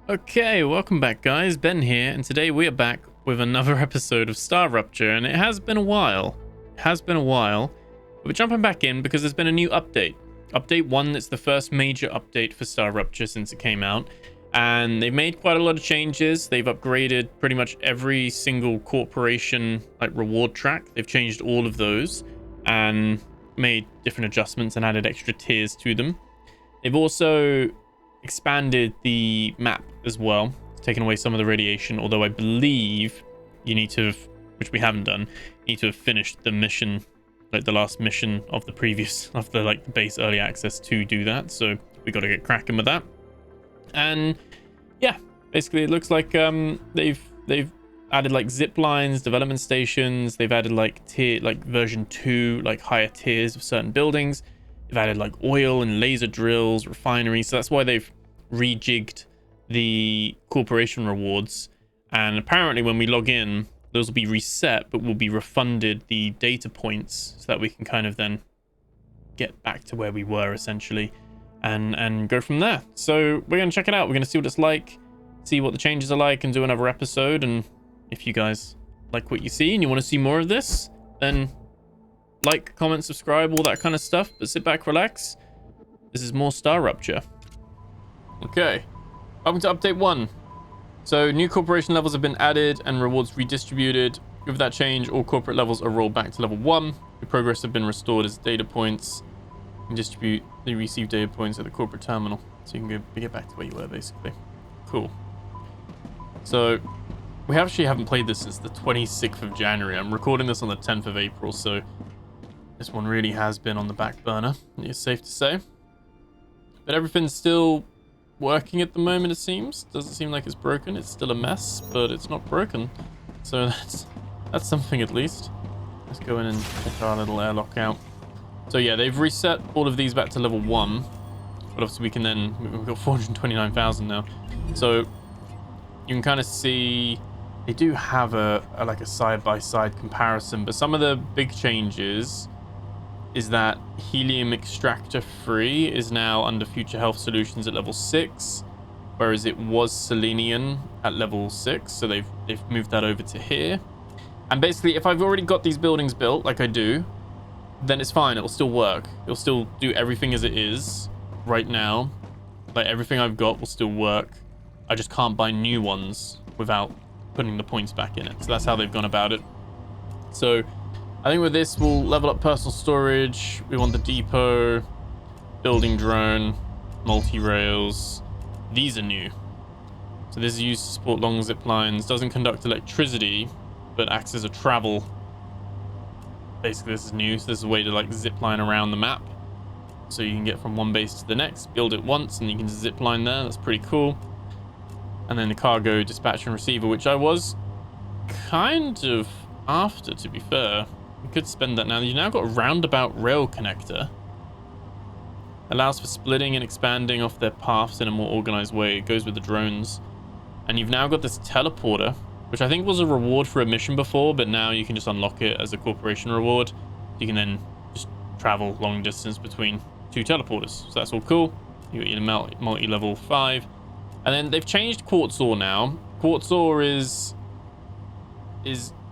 Okay, welcome back guys, Ben here, and today we are back with another episode of StarRupture, and it has been a while. But we're jumping back in because there's been a new update. Update 1, it's the first major update for StarRupture since it came out, and they've made quite a lot of changes. They've upgraded pretty much every single corporation reward track. They've changed all of those and made different adjustments and added extra tiers to them. They've also expanded the map as well, taken away some of the radiation, although I believe you need to have, which we haven't done, you need to have finished the mission, the last mission of the previous, of the base early access to do that. So we got to get cracking with that. And yeah, basically it looks like they've added ziplines, development stations. They've added tier version 2, higher tiers of certain buildings. They've added oil and laser drills, refineries. So that's why they've rejigged the corporation rewards. And apparently when we log in, those will be reset, but we'll be refunded the data points so that we can kind of then get back to where we were essentially and go from there. So we're going to check it out. We're going to see what it's like, see what the changes are like, and do another episode. And if you guys like what you see and you want to see more of this, then like, comment, subscribe, all that kind of stuff. But sit back, relax. This is more StarRupture. Okay, welcome to update 1. So new corporation levels have been added and rewards redistributed. With that change, all corporate levels are rolled back to level 1. Your progress have been restored as data points. You can distribute the received data points at the corporate terminal, so you can get back to where you were, basically. Cool. So we actually haven't played this since the 26th of January. I'm recording this on the 10th of April, so this one really has been on the back burner, it's safe to say. But everything's still working at the moment, it seems. Doesn't seem like it's broken. It's still a mess, but it's not broken. So that's something at least. Let's go in and check our little airlock out. So yeah, they've reset all of these back to level 1. But obviously we can then, we've got 429,000 now. So you can kind of see they do have a side-by-side comparison, but some of the big changes is that helium extractor free is now under future health solutions at level 6, whereas it was selenium at level 6. So they've moved that over to here. And basically, if I've already got these buildings built like I do, then it's fine. It'll still work. It'll still do everything as it is right now. Everything I've got will still work. I just can't buy new ones without putting the points back in it. So that's how they've gone about it. So I think with this, we'll level up personal storage. We want the depot, building drone, multi-rails. These are new. So this is used to support long zip lines. Doesn't conduct electricity, but acts as a travel. Basically, this is new. So this is a way to zip line around the map. So you can get from one base to the next, build it once, and you can zip line there. That's pretty cool. And then the cargo dispatcher and receiver, which I was kind of after, to be fair. You could spend that now. You've now got a roundabout rail connector. Allows for splitting and expanding off their paths in a more organized way. It goes with the drones. And you've now got this teleporter, which I think was a reward for a mission before, but now you can just unlock it as a corporation reward. You can then just travel long distance between 2 teleporters. So that's all cool. You got your multi-level 5. And then they've changed quartz ore now. Quartz ore is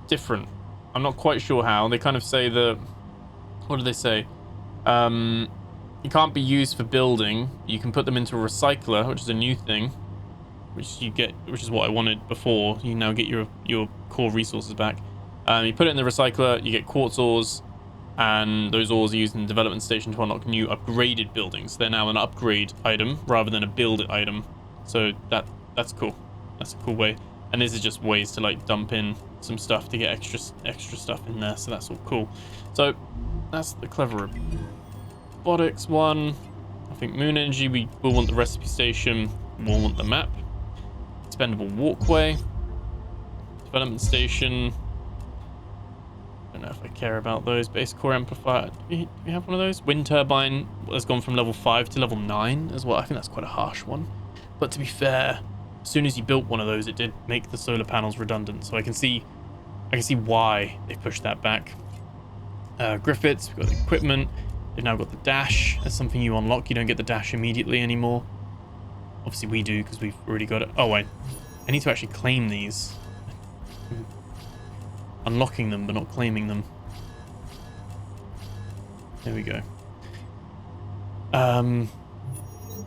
different. I'm not quite sure how. They kind of say that, what do they say? It can't be used for building. You can put them into a recycler, which is a new thing, which is what I wanted before. You now get your core resources back. You put it in the recycler, you get quartz ores, and those ores are used in the development station to unlock new upgraded buildings. They're now an upgrade item rather than a build it item. So that's cool. That's a cool way. And this is just ways to dump in some stuff to get extra stuff in there. So that's all cool. So that's the clever robotics one. I think moon energy, we will want the recipe station. We'll want the map. Expendable walkway. Development station. I don't know if I care about those. Base core amplifier. Do we have one of those? Wind turbine has gone from level 5 to level 9 as well. I think that's quite a harsh one. But to be fair, as soon as you built one of those, it did make the solar panels redundant. So I can see why they pushed that back. Griffiths, we've got the equipment. They've now got the dash. That's something you unlock. You don't get the dash immediately anymore. Obviously we do because we've already got it. Oh wait, I need to actually claim these. Unlocking them but not claiming them. There we go.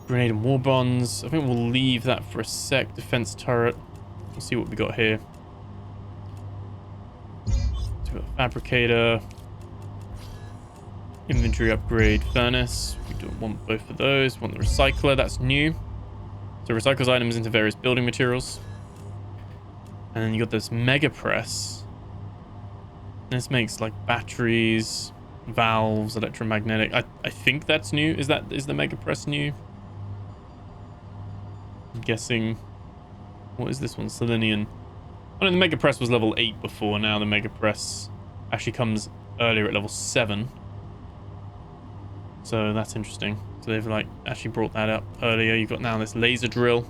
Grenade and war bonds. I think we'll leave that for a sec. Defense turret. We'll see what we got here. So we've got fabricator. Inventory upgrade furnace. We don't want both of those. We want the recycler. That's new. So recycles items into various building materials. And then you got this mega press. This makes like batteries, valves, electromagnetic. I think that's new. Is the mega press new? I'm guessing. What is this one? Selenium. Oh no, the mega press was level 8 before. Now the mega press actually comes earlier at level 7. So that's interesting. So they've like actually brought that up earlier. You've got now this laser drill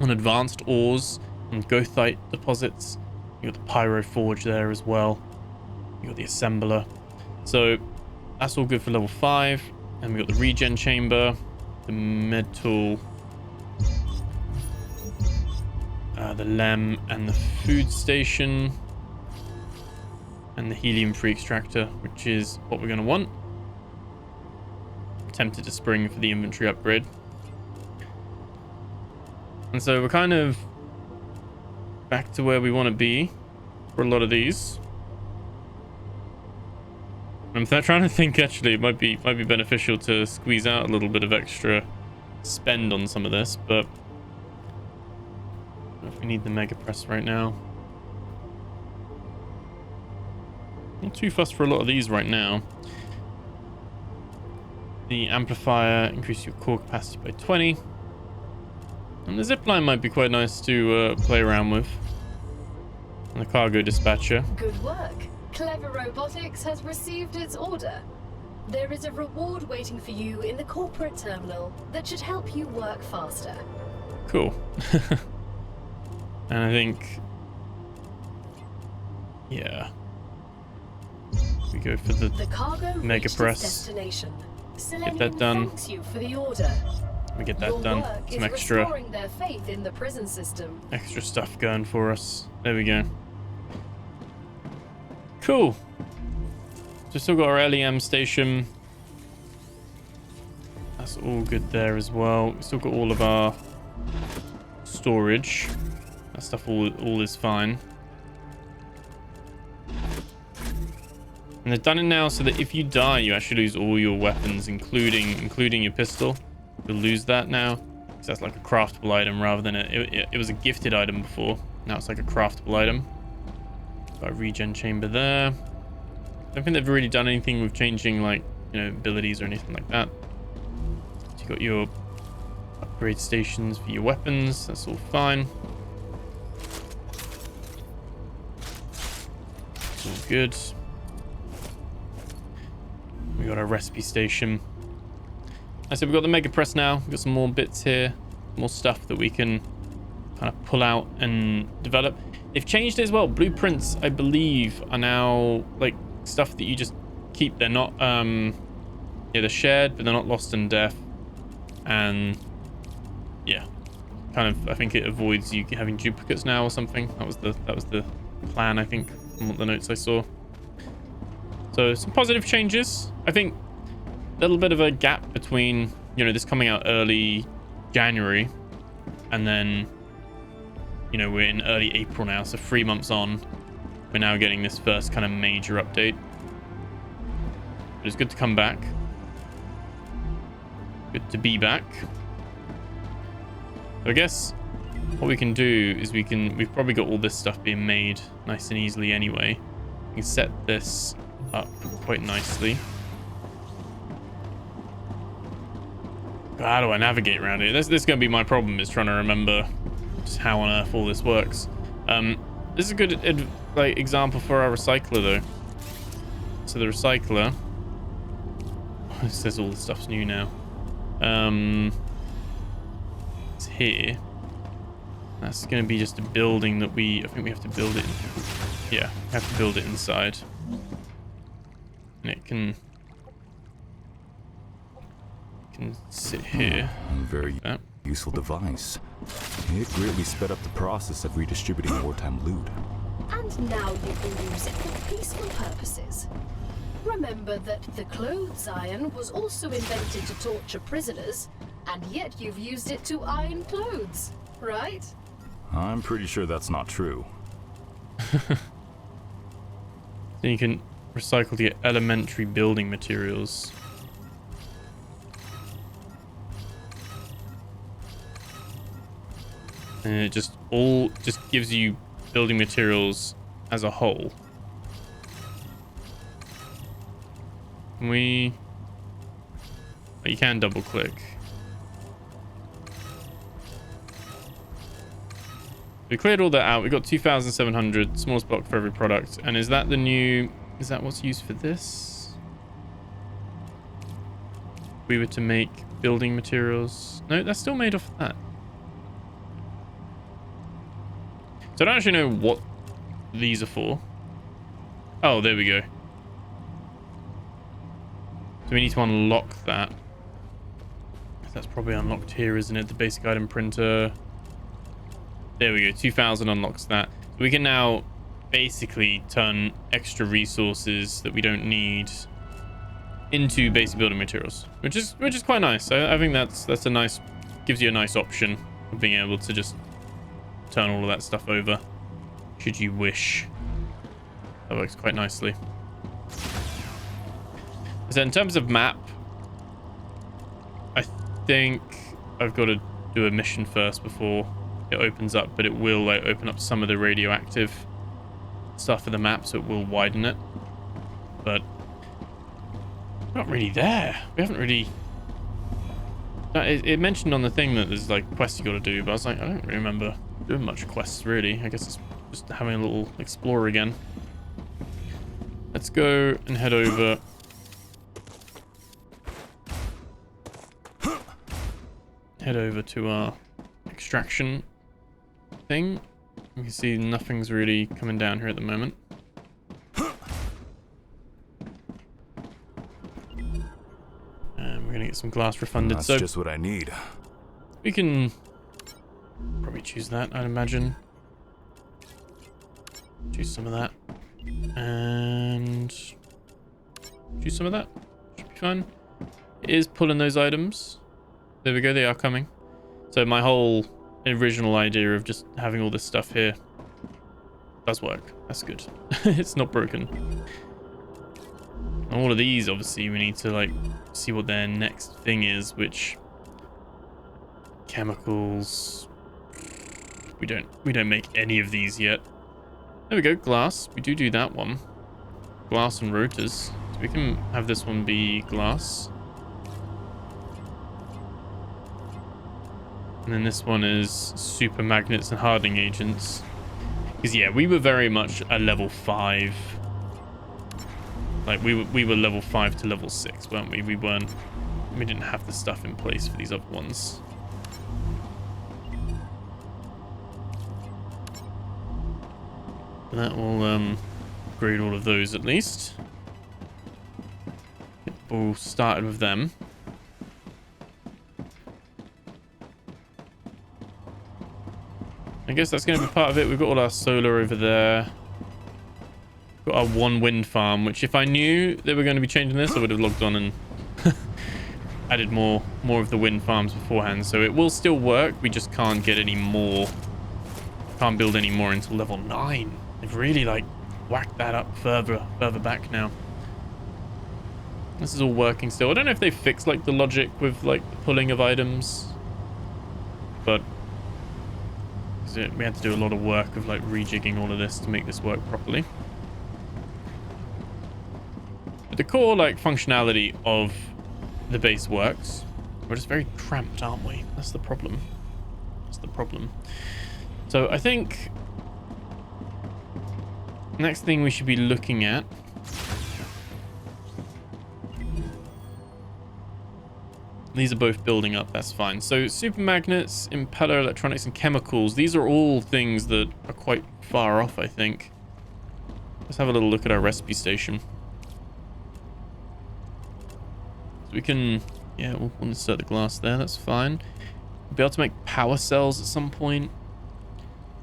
on advanced ores and goethite deposits. You got the pyro forge there as well. You got the assembler. So that's all good for level 5. And we got the regen chamber, the med tool, the lem and the food station, and the helium-free extractor, which is what we're going to want. Tempted to spring for the inventory upgrade. And so we're kind of back to where we want to be for a lot of these. I'm trying to think, actually, it might be beneficial to squeeze out a little bit of extra spend on some of this, but I don't know if we need the mega press right now. Not too fussed for a lot of these right now. The amplifier, increase your core capacity by 20. And the zipline might be quite nice to play around with. And the cargo dispatcher. Good work. Clever Robotics has received its order. There is a reward waiting for you in the corporate terminal that should help you work faster. Cool. And I think, yeah, we go for the cargo mega press. Destination. Get that done. Thanks you for the order. We get that done. Some extra restoring their faith in the prison system. Extra stuff going for us. There we go. Cool. So still got our LEM station. That's all good there as well. We still got all of our storage. That stuff all is fine. And they've done it now so that if you die, you actually lose all your weapons, including your pistol. You'll lose that now. So that's like a craftable item rather than it was a gifted item before. Now it's like a craftable item. Got a regen chamber there. I don't think they've really done anything with changing, like, you know, abilities or anything like that. So you got your upgrade stations for your weapons. That's all fine. It's all good. We got our recipe station. I said we've got the mega press now. We've got some more bits here, more stuff that we can kind of pull out and develop. They've changed it as well. Blueprints, I believe, are now like stuff that you just keep. They're not yeah, they're shared, but they're not lost in death. And yeah, kind of, I think it avoids you having duplicates now or something. That was the plan, I think, from what the notes I saw. So some positive changes. I think a little bit of a gap between, you know, this coming out early January and then, you know, we're in early April now, so 3 months on, we're now getting this first kind of major update. But it's good to come back. Good to be back. So I guess what we can do is we've probably got all this stuff being made nice and easily anyway. We can set this up quite nicely. How do I navigate around it? This is going to be my problem, is trying to remember just how on earth all this works. This is a good like example for our recycler though. So the recycler, it says all the stuff's new now. It's here. That's going to be just a building that I think we have to build it. Yeah, we have to build it inside. And it can sit here. Very. Useful device. It greatly sped up the process of redistributing wartime loot. And now you can use it for peaceful purposes. Remember that the clothes iron was also invented to torture prisoners, and yet you've used it to iron clothes, right? I'm pretty sure that's not true. So you can recycle to get elementary building materials. And it just gives you building materials as a whole. Can we... Oh, you can double click. We cleared all that out. We got 2,700, smallest block for every product. And is that the new... Is that what's used for this? If we were to make building materials. No, that's still made off of that. So I don't actually know what these are for. Oh, there we go. So we need to unlock that. That's probably unlocked here, isn't it? The basic item printer. There we go. 2,000 unlocks that. So we can now basically turn extra resources that we don't need into basic building materials, which is quite nice. I think that's a nice, gives you a nice option of being able to just turn all of that stuff over should you wish. That works quite nicely. So in terms of map, I think I've got to do a mission first before it opens up, but it will like open up some of the radioactive stuff in the map, so it will widen it. But we're not really there. We haven't really... It mentioned on the thing that there's like quests you got to do, but I was like, I don't really remember doing much quests really. I guess it's just having a little explore again. Let's go and head over. Head over to our extraction thing. You can see nothing's really coming down here at the moment. And we're gonna get some glass refunded. That's so just what I need. we can probably choose that, I'd imagine. Choose some of that. And choose some of that. Should be fine. It is pulling those items. There we go, they are coming. So my whole original idea of just having all this stuff here does work. That's good. It's not broken. And all of these, obviously, we need to like see what their next thing is, which chemicals. We don't make any of these yet. There we go, glass. We do that one. Glass and rotors. So we can have this one be glass. And then this one is super magnets and hardening agents. Because yeah, we were very much a level 5. Like we were level 5 to level 6, weren't we? We didn't have the stuff in place for these other ones. That will upgrade all of those at least. All started with them. I guess that's going to be part of it. We've got all our solar over there. Got our one wind farm, which if I knew they were going to be changing this, I would have logged on and added more of the wind farms beforehand. So it will still work. We just can't get any more. Can't build any more until level 9. They've really like whacked that up further back now. This is all working still. I don't know if they fixed like the logic with like the pulling of items, but we had to do a lot of work of like rejigging all of this to make this work properly. But the core like functionality of the base works. We're just very cramped, aren't we? That's the problem. That's the problem. So I think next thing we should be looking at these are both building up, that's fine. So super magnets, impeller, electronics, and chemicals. These are all things that are quite far off, I think. Let's have a little look at our recipe station. So we can, yeah, we'll insert the glass there, that's fine. We'll be able to make power cells at some point.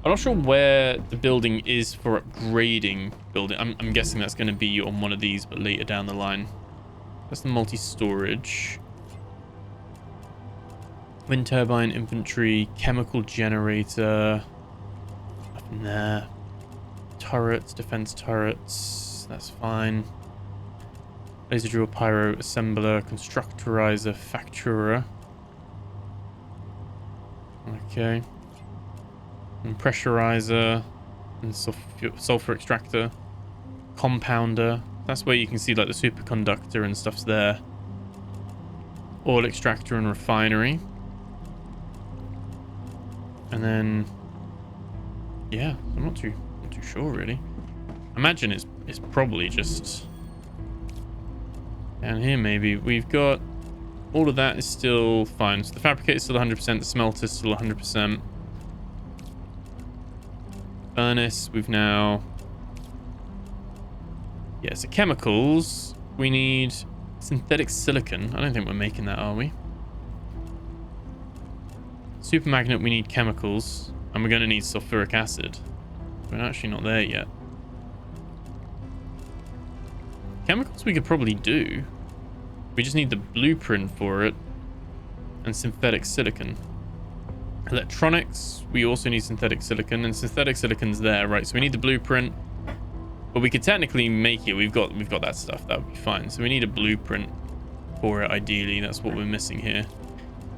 I'm not sure where the building is for upgrading building. I'm guessing that's going to be on one of these, but later down the line. That's the multi-storage. Wind turbine, infantry, chemical generator. Nothing there. Turrets, defense turrets. That's fine. Laser drill, pyro, assembler, constructorizer, facturer. Okay. And pressurizer and sulfur extractor, compounder. That's where you can see like the superconductor and stuff's there. Oil extractor and refinery. And then, yeah, I'm not too sure really. I imagine it's probably just down here maybe. We've got all of that is still fine. So the fabricator is still 100%, the smelter is still 100%. Furnace, we've now... Yeah, so chemicals, we need synthetic silicon. I don't think we're making that, are we? Supermagnet, we need chemicals. And we're going to need sulfuric acid. We're actually not there yet. Chemicals we could probably do. We just need the blueprint for it. And synthetic silicon. Electronics, we also need synthetic silicon, and synthetic silicon's there, right? So we need the blueprint, but we could technically make it. We've got that stuff. That would be fine. So we need a blueprint for it. Ideally, that's what we're missing here.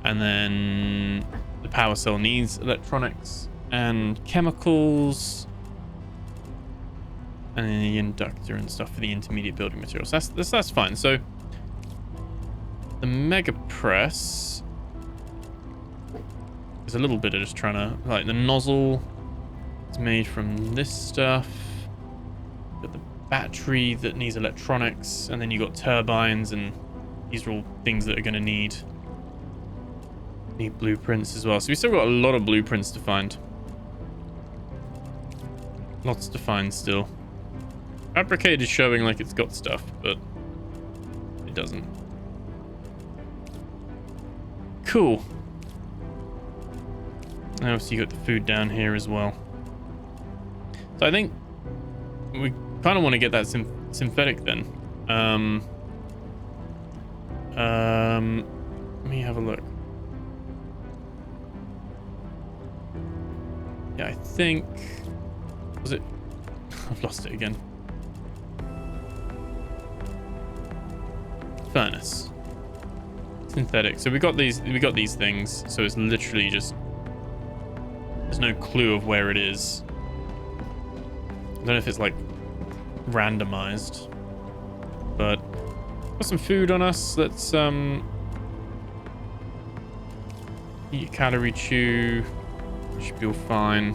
And then the power cell needs electronics and chemicals, and then the inductor and stuff for the intermediate building materials. That's fine. So the mega press. There's a little bit of just trying to, like, the nozzle is made from this stuff. Got the battery that needs electronics, and then you got turbines, and these are all things that are going to need blueprints as well. So we still got a lot of blueprints to find. Lots to find still. Fabricated is showing like it's got stuff, but it doesn't. Cool. And obviously you got the food down here as well. So I think we kind of want to get that synthetic then. Let me have a look. Yeah, I think... Was it? I've lost it again. Furnace. Synthetic. So we got these things. So it's literally just... There's no clue of where it is. I don't know if it's like randomized, but got some food on us. Let's eat a calorie chew. Should be all fine.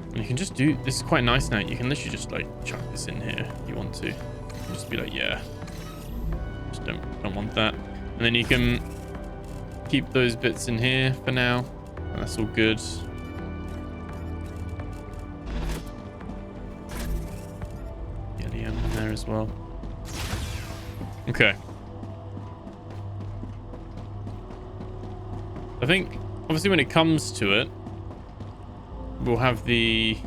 And you can just do this. Is quite nice now. You can literally just like chuck this in here if you want to. Just be like, yeah, just don't want that. And then you can keep those bits in here for now. That's all good. Helium in there as well. Okay. I think, obviously, when it comes to it, we'll have the...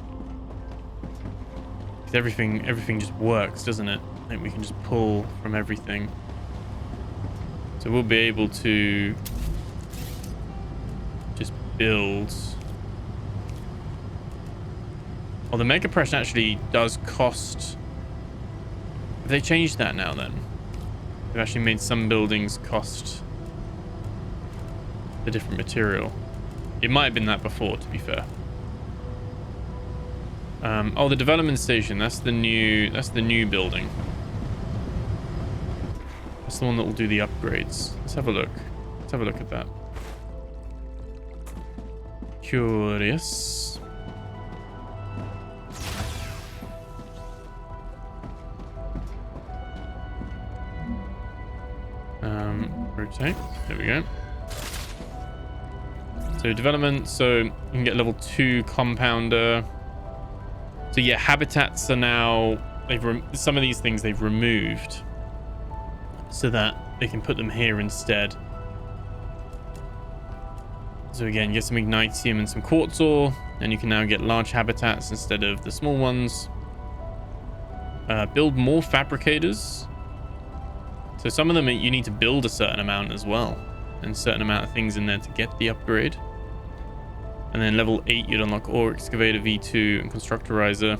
Everything just works, doesn't it? I think we can just pull from everything. So we'll be able to... builds. Well, the mega press actually does cost. Have they changed that now then? They've actually made some buildings cost a different material. It might have been that before, to be fair. Oh, the development station. That's the new building. That's the one that will do the upgrades. Let's have a look. Let's have a look at that. Curious. Rotate. There we go. So development. So you can get level 2 compounder. So yeah, habitats are now. Some of these things they've removed, so that they can put them here instead. So again, get some ignitium and some quartz ore, and you can now get large habitats instead of the small ones. Build more fabricators. So some of them you need to build a certain amount as well, and a certain amount of things in there to get the upgrade. And then level 8, you'd unlock ore excavator V2 and constructorizer.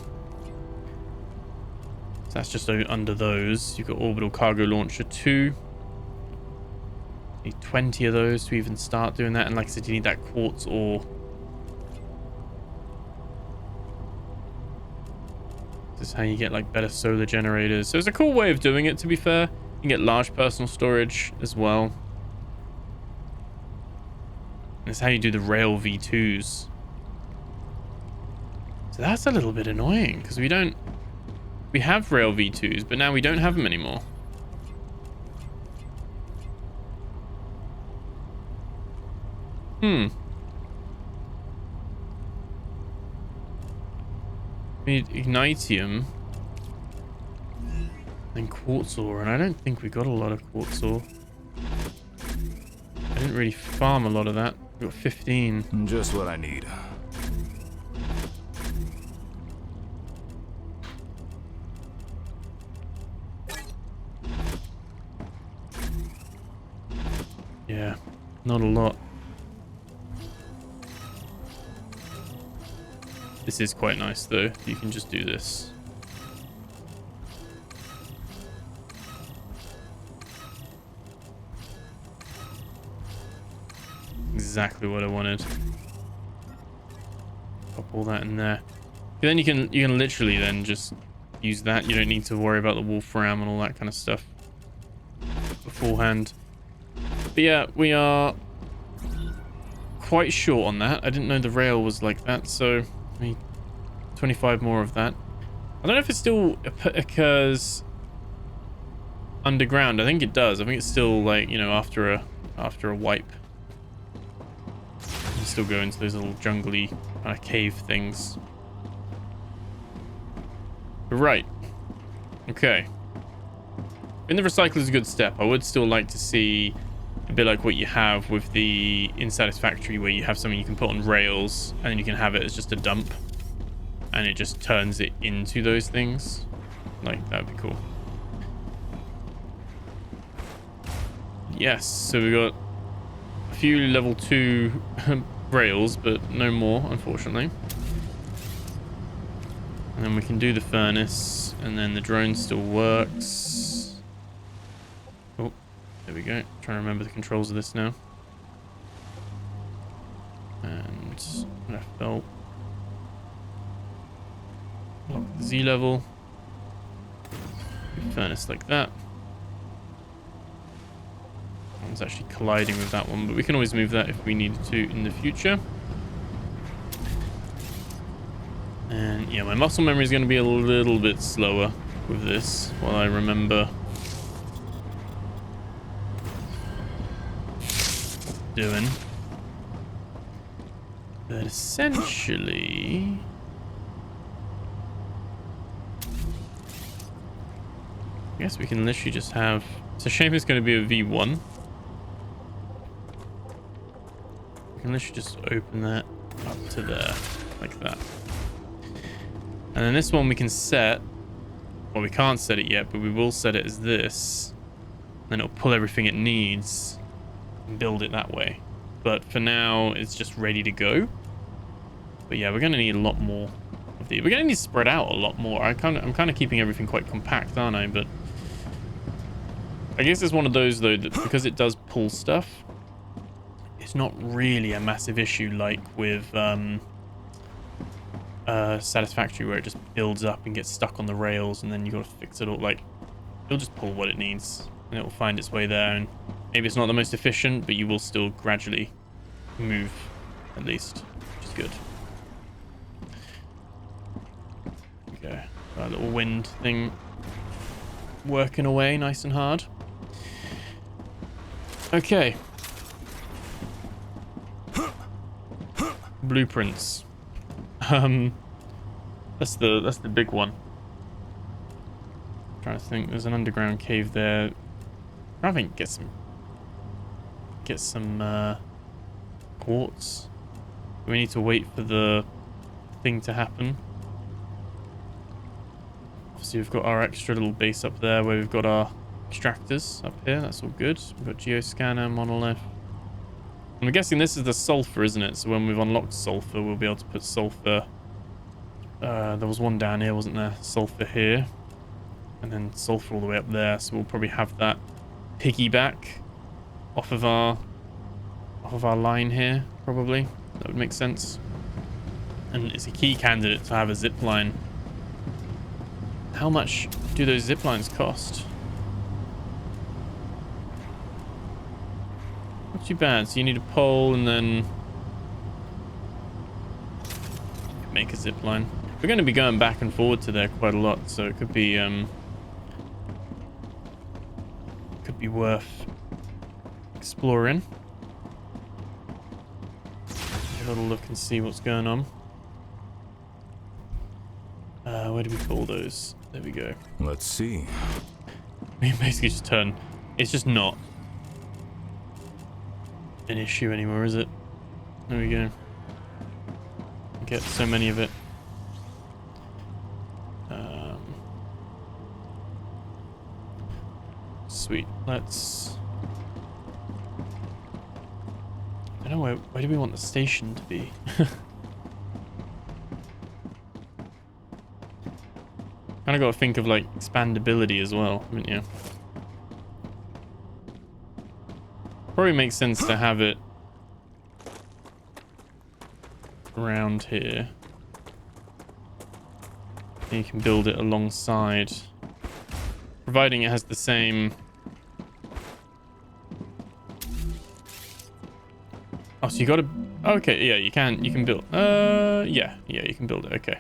So that's just under those. You've got orbital cargo launcher 2. Need 20 of those to even start doing that. And like I said, you need that quartz ore. This is how you get like better solar generators. So it's a cool way of doing it, to be fair. You can get large personal storage as well. That's how you do the rail V2s. So that's a little bit annoying because we have rail V2s, but now we don't have them anymore. We need ignitium and quartz ore, and I don't think we got a lot of quartz ore. I didn't really farm a lot of that. We got 15. Just what I need. Yeah, not a lot. This is quite nice though. You can just do this. Exactly what I wanted. Pop all that in there. Then you can literally then just use that. You don't need to worry about the wolfram and all that kind of stuff beforehand. But yeah, we are quite short on that. I didn't know the rail was like that, so I need 25 more of that. I don't know if it still occurs underground. I think it does. I think it's still like, you know, after a wipe. You still go into those little jungly kind of cave things. Right. Okay. In the recycle is a good step. I would still like to see a bit like what you have with the in Satisfactory, where you have something you can put on rails and then you can have it as just a dump and it just turns it into those things. Like, that would be cool. Yes, so we got a few level 2 rails, but no more, unfortunately. And then we can do the furnace, and then the drone still works. Oh, there we go. Trying to remember the controls of this now. And left belt. Lock the Z level. Furnace like that. One's actually colliding with that one, but we can always move that if we needed to in the future. And yeah, my muscle memory is going to be a little bit slower with this while I remember doing. But essentially, I guess we can literally just have, it's a shame it's going to be a V1. We can literally just open that up to there like that. And then this one we can set, well, we can't set it yet, but we will set it as this. Then it'll pull everything it needs and build it that way. But for now, it's just ready to go. But yeah, we're going to need a lot more of these. We're going to need to spread out a lot more. I'm kind of keeping everything quite compact, aren't I? But I guess it's one of those, though, that because it does pull stuff, it's not really a massive issue like with Satisfactory, where it just builds up and gets stuck on the rails, and then you got to fix it all. Like, it'll just pull what it needs and it will find its way there. And maybe it's not the most efficient, but you will still gradually move, at least, which is good. Okay, got a little wind thing working away nice and hard. Okay, blueprints. That's the big one. I'm trying to think. There's an underground cave there. I think get some quartz. We need to wait for the thing to happen. Obviously, we've got our extra little base up there where we've got our extractors up here. That's all good. We've got geoscanner, monolith. I'm guessing this is the sulfur, isn't it? So when we've unlocked sulfur, we'll be able to put sulfur. There was one down here, wasn't there? Sulfur here. And then sulfur all the way up there. So we'll probably have that piggyback off of our line here, probably. That would make sense. And it's a key candidate to have a zipline. How much do those ziplines cost? Not too bad. So you need a pole and then make a zipline. We're going to be going back and forward to there quite a lot, so it could be worth exploring. A little look and see what's going on. Where do we pull those? There we go. Let's see. We can basically just turn. It's just not an issue anymore, is it? There we go. Get so many of it. Sweet. Let's. I don't know where do we want the station to be? Kind of got to think of like expandability as well, haven't you? Probably makes sense to have it around here. And you can build it alongside, providing it has the same. Oh, so you got to. Okay, yeah, you can build. Yeah, you can build it. Okay.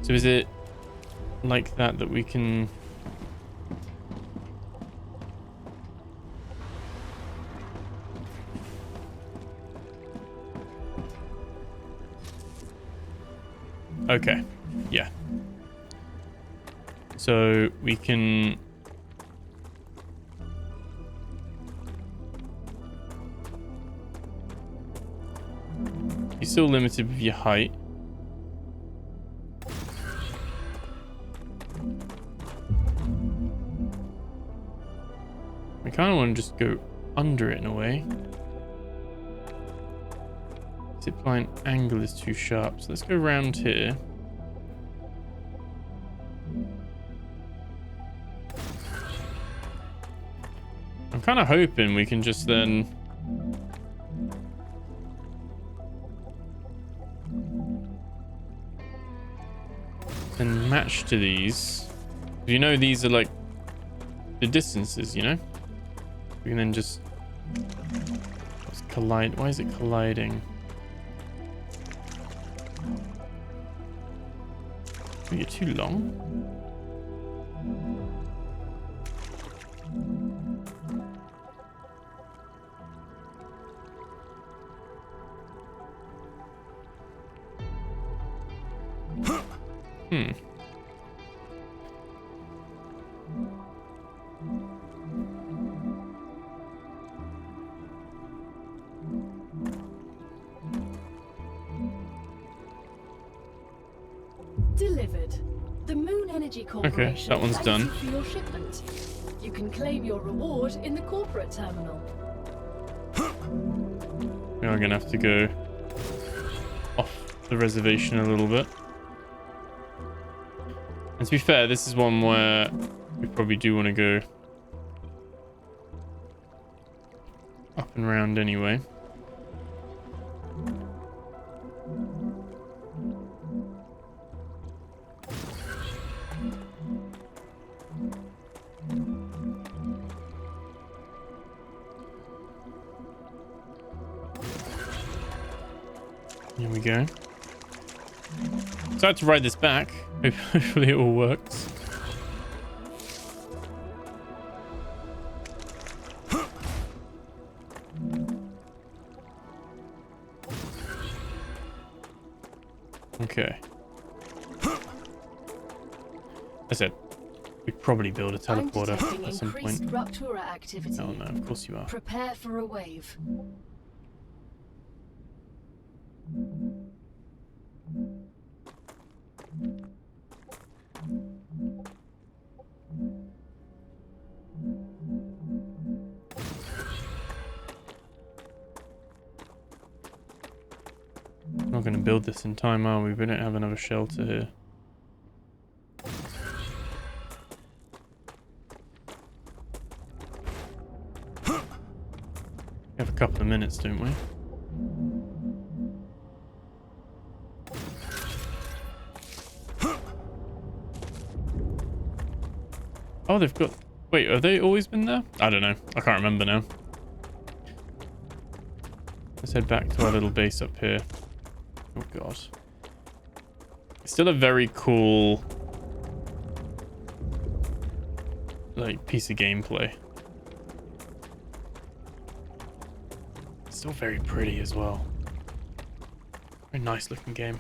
So is it like that we can... Okay, yeah. So we can... You're still limited with your height. I kind of want to just go under it in a way. Zipline angle is too sharp, so let's go around here. I'm kind of hoping we can just then... and match to these. You know these are like the distances, you know? We can then just... Let's collide. Why is it colliding? Oh, you're too long. Delivered. The Moon Energy Corporation. Okay, that one's done. For your shipment. You can claim your reward in the corporate terminal. We are going to have to go off the reservation a little bit. And to be fair, this is one where we probably do want to go up and round anyway. Here we go. So I had to ride this back. Hopefully it all works. Okay. I said, We'd probably build a I'm teleporter detecting at some increased point. Rupture activity. Oh no, of course you are. Prepare for a wave. We're not going to build this in time, are we? We don't have another shelter here. We have a couple of minutes, don't we? Oh, they've got... Wait, have they always been there? I don't know. I can't remember now. Let's head back to our little base up here. Oh, God. It's still a very cool... like, piece of gameplay. It's still very pretty as well. Very nice looking game.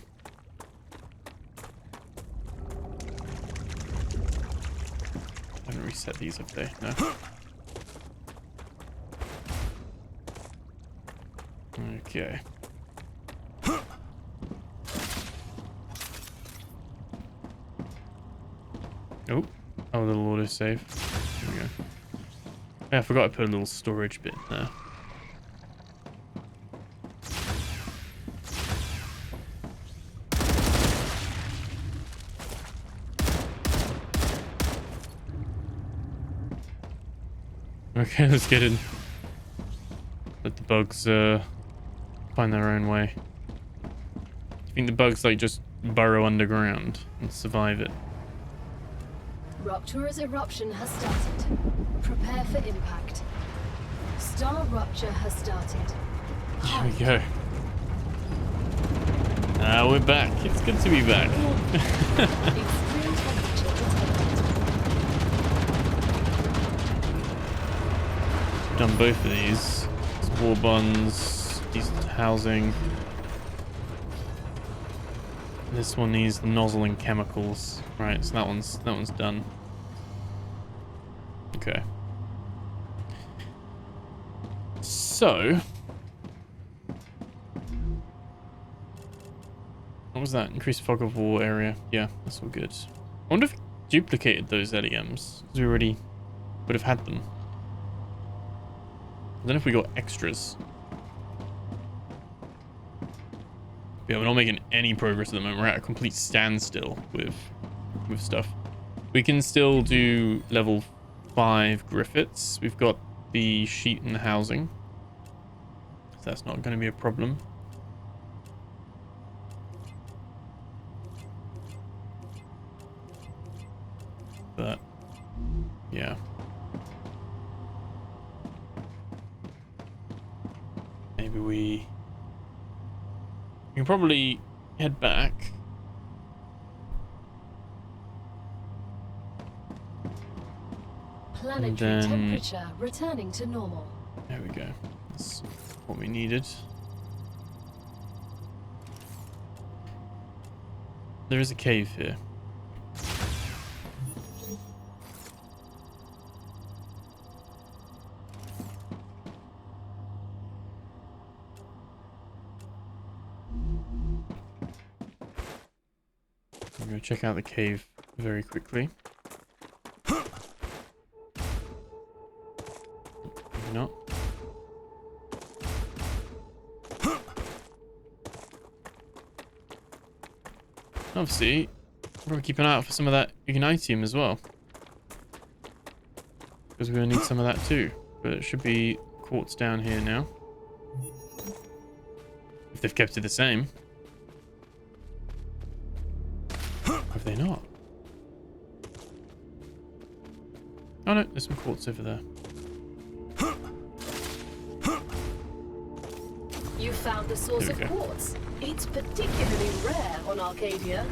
I haven't reset these, have they? No. Okay. Oh, a little autosave. There we go. Yeah, I forgot I put a little storage bit there. Okay, let's get in. Let the bugs find their own way. I think the bugs like just burrow underground and survive it. Rupture's eruption has started. Prepare for impact. StarRupture has started. Here we go. We're back. It's good to be back. Extreme temperature detected. Done both of these. It's war buns, these housing. This one needs the nozzle and chemicals. Right, so that one's done. Okay. So what was that? Increased fog of war area. Yeah, that's all good. I wonder if we duplicated those LEMs, because we already would have had them. I don't know if we got extras. Yeah, we're not making any progress at the moment. We're at a complete standstill with stuff. We can still do level 5 Griffiths. We've got the sheet and the housing. So that's not going to be a problem. But yeah. Maybe we can probably head back. Planetary temperature returning to normal. There we go. That's what we needed. There is a cave here. I'm going to check out the cave very quickly. Maybe not. Obviously, we're going to keep an eye out for some of that ignitium as well. Because we're going to need some of that too. But it should be quartz down here now. If they've kept it the same. Have they not? Oh no, there's some quartz over there. You found the source of quartz. It's particularly rare on Arcadia.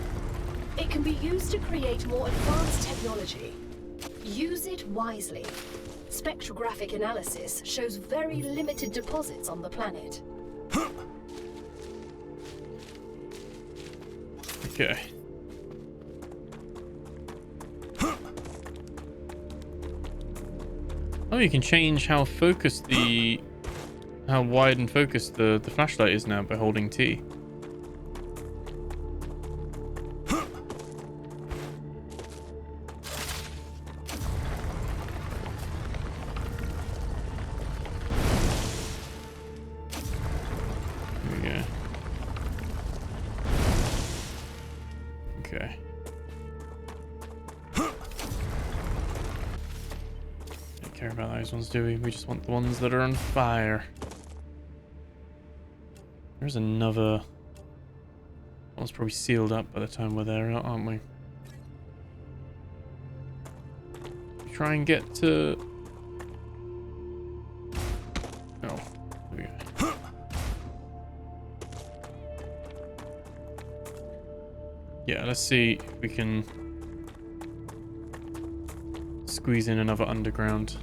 It can be used to create more advanced technology. Use it wisely. Spectrographic analysis shows very limited deposits on the planet. Okay. Oh, you can change how wide and focused the flashlight is now by holding T. There we go. Okay. Don't care about those ones, do we? We just want the ones that are on fire. There's another... That one's probably sealed up by the time we're there, aren't we? Try and get to... Oh, there we go. Yeah, let's see if we can squeeze in another underground.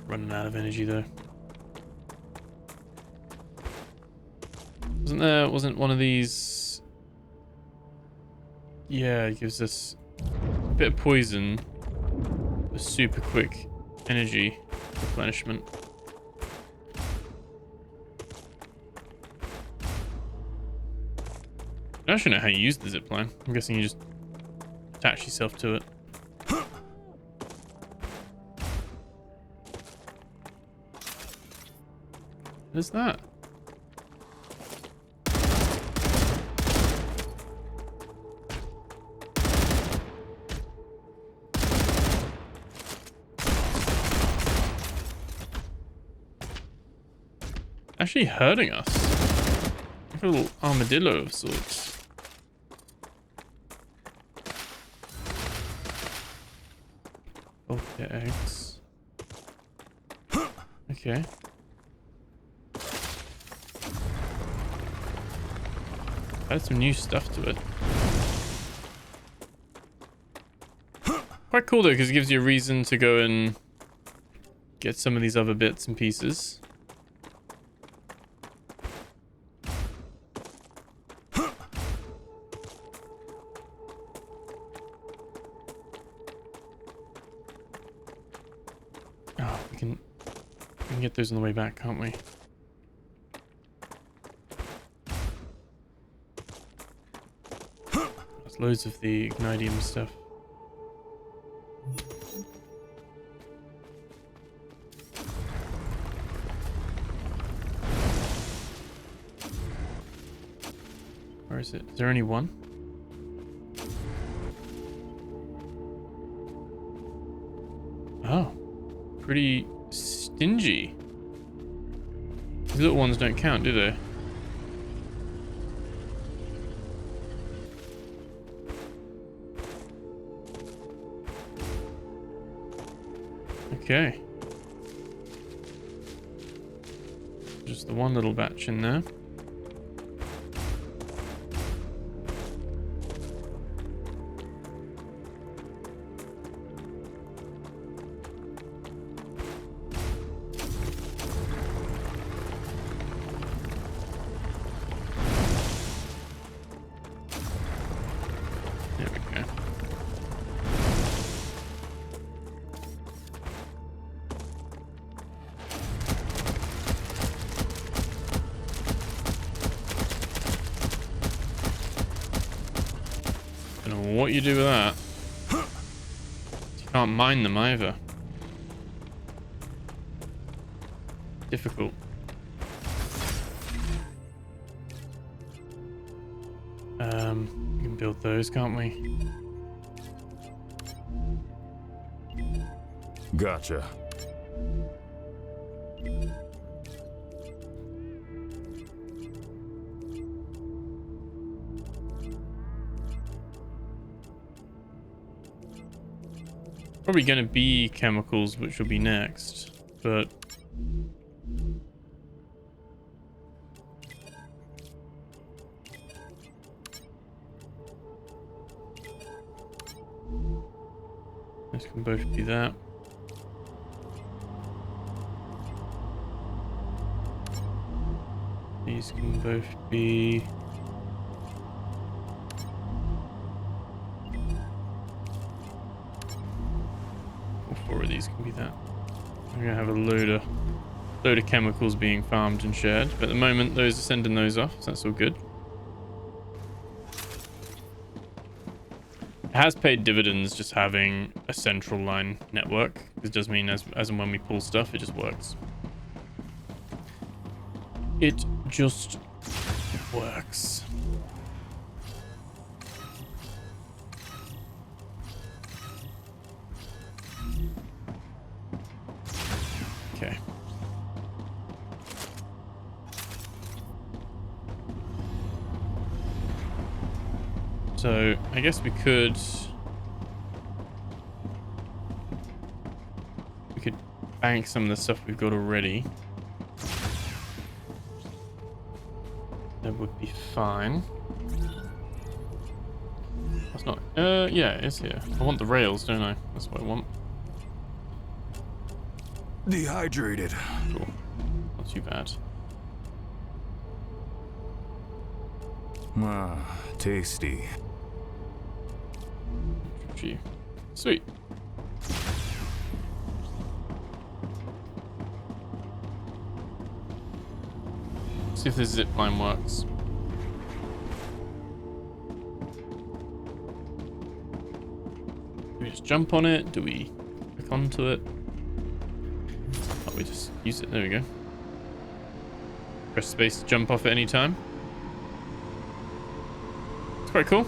Running out of energy though. Wasn't one of these... Yeah, it gives us a bit of poison, a super quick energy replenishment. I don't actually know how you use the zipline. I'm guessing you just attach yourself to it. What is that? Actually hurting us. Like a little armadillo of sorts. Oh, their eggs. Okay. Add some new stuff to it. Quite cool though, because it gives you a reason to go and get some of these other bits and pieces. Oh, we can get those on the way back, can't we? There's loads of the ignitium stuff. Where is it? Is there only one? Oh, pretty stingy. These little ones don't count, do they? Okay. Just the one little batch in there. There we go. Don't know what you do with that. You can't mine them either. Difficult. We can build those, can't we? Gotcha. Probably going to be chemicals, which will be next, but this can both be that. These can both be... 4 of these can be that. We're gonna have a load of chemicals being farmed and shared, but at the moment those are sending those off, so that's all good. It has paid dividends just having a central line network. It does mean as and when we pull stuff, it just works. It just works. Okay. So I guess we could bank some of the stuff we've got already. That would be fine. That's not yeah, it is here. I want the rails, don't I? That's what I want. Dehydrated. Cool. Not too bad. Ah, tasty. Gee. Sweet. See if this zipline works. Do we just jump on it? Do we click onto it? Oh, we just use it. There we go. Press space to jump off at any time. It's quite cool.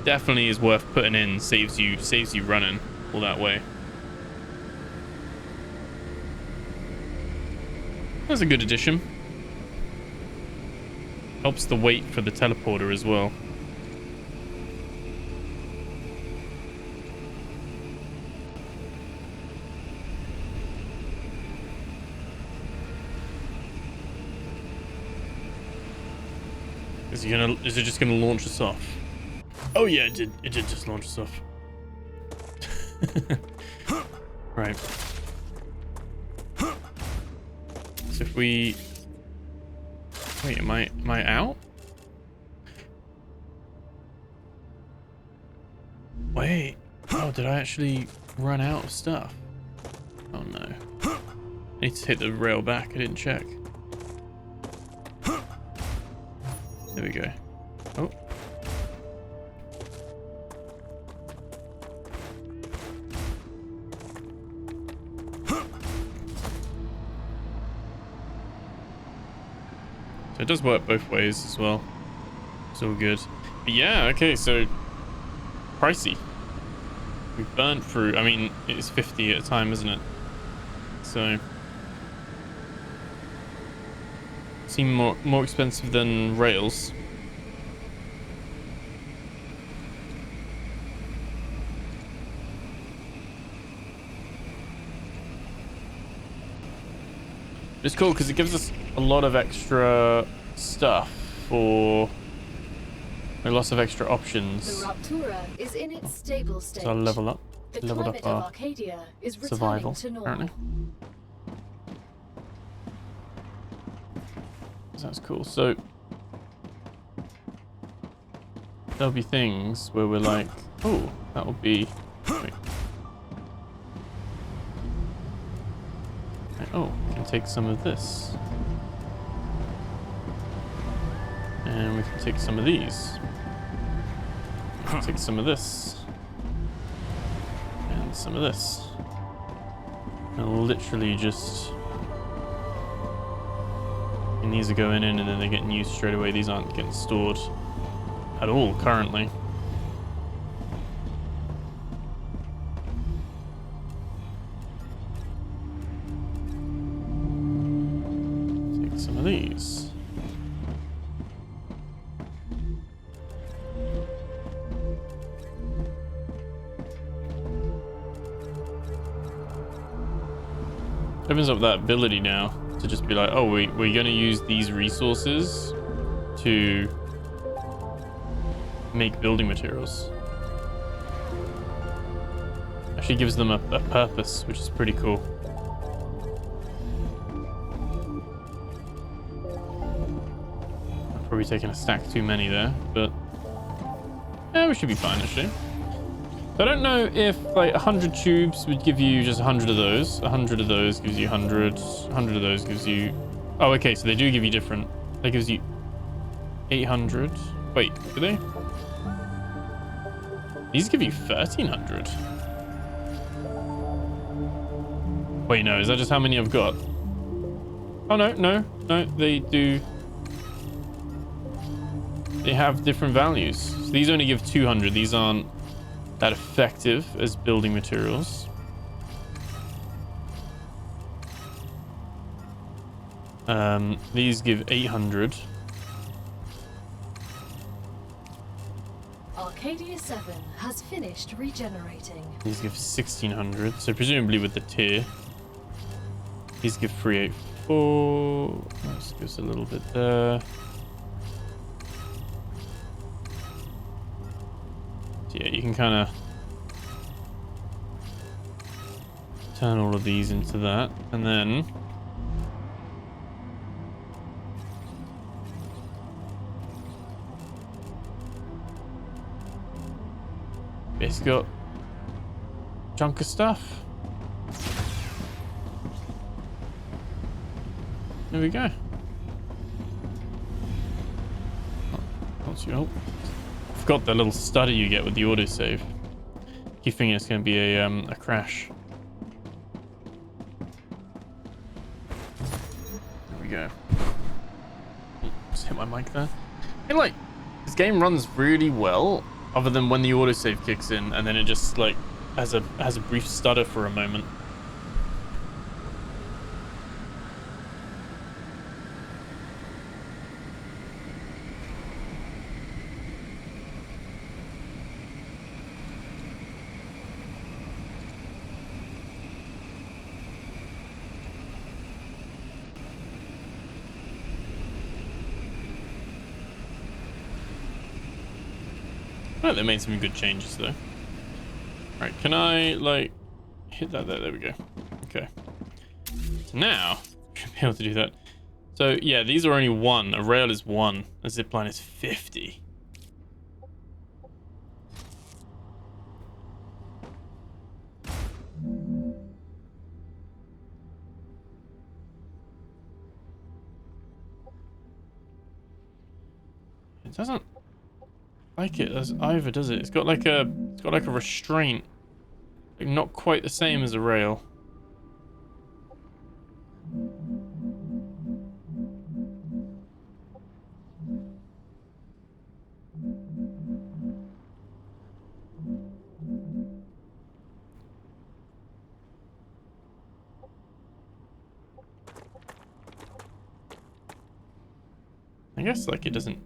Definitely is worth putting in. Saves you running all that way. That's a good addition. Helps the weight for the teleporter as well. Is it just gonna launch us off? Oh yeah, it did just launch us off. Right. So if we wait, am I out? Wait. Oh, did I actually run out of stuff? Oh no. I need to hit the rail back. I didn't check. There we go. Oh. So it does work both ways as well. It's all good. But yeah, okay, so pricey. We've burnt through, I mean, it's 50 at a time, isn't it? So seem more expensive than rails. It's cool because it gives us a lot of extra stuff for lots of extra options. The Rupture is in its stable state. So I'll level up. The Leveled climate up our of Arcadia is survival, returning to normal. apparently. That's cool. So there'll be things where we're like, oh, that will be. Wait. Oh, we can take some of this. And we can take some of these. We can take some of this. And some of this. And literally just... And these are going in and then they're getting used straight away. These aren't getting stored at all currently. Take some of these. Opens up that ability now to just be like, oh, we're going to use these resources to make building materials. Actually gives them a purpose, which is pretty cool. I've probably taken a stack too many there, but yeah, we should be fine actually. I don't know if like 100 tubes would give you just 100 of those. 100 of those gives you 100. 100 of those gives you... Oh, okay, so they do give you different. That gives you 800. Wait, do they? These give you 1300. Wait, no, is that just how many I've got? Oh, no, they do. They have different values. So these only give 200. These aren't that effective as building materials. These give 800. Arcadia 7 has finished regenerating. These give 1600. So presumably with the tier. These give 384. This gives a little bit there. So yeah, you can kind of turn all of these into that, and then basically got a chunk of stuff. There we go. Oh, I forgot the little stutter you get with the autosave. Keep thinking it's going to be a crash. There we go. Just hit my mic there. I feel like this game runs really well, other than when the autosave kicks in, and then it just like has a brief stutter for a moment. I think they made some good changes though. Alright, can I like hit that there? There we go. Okay. So now we should be able to do that. So yeah, these are only 1. A rail is 1. A zipline is 50. It doesn't like it as either, does it? It's got like a restraint, like not quite the same as a rail. I guess like it doesn't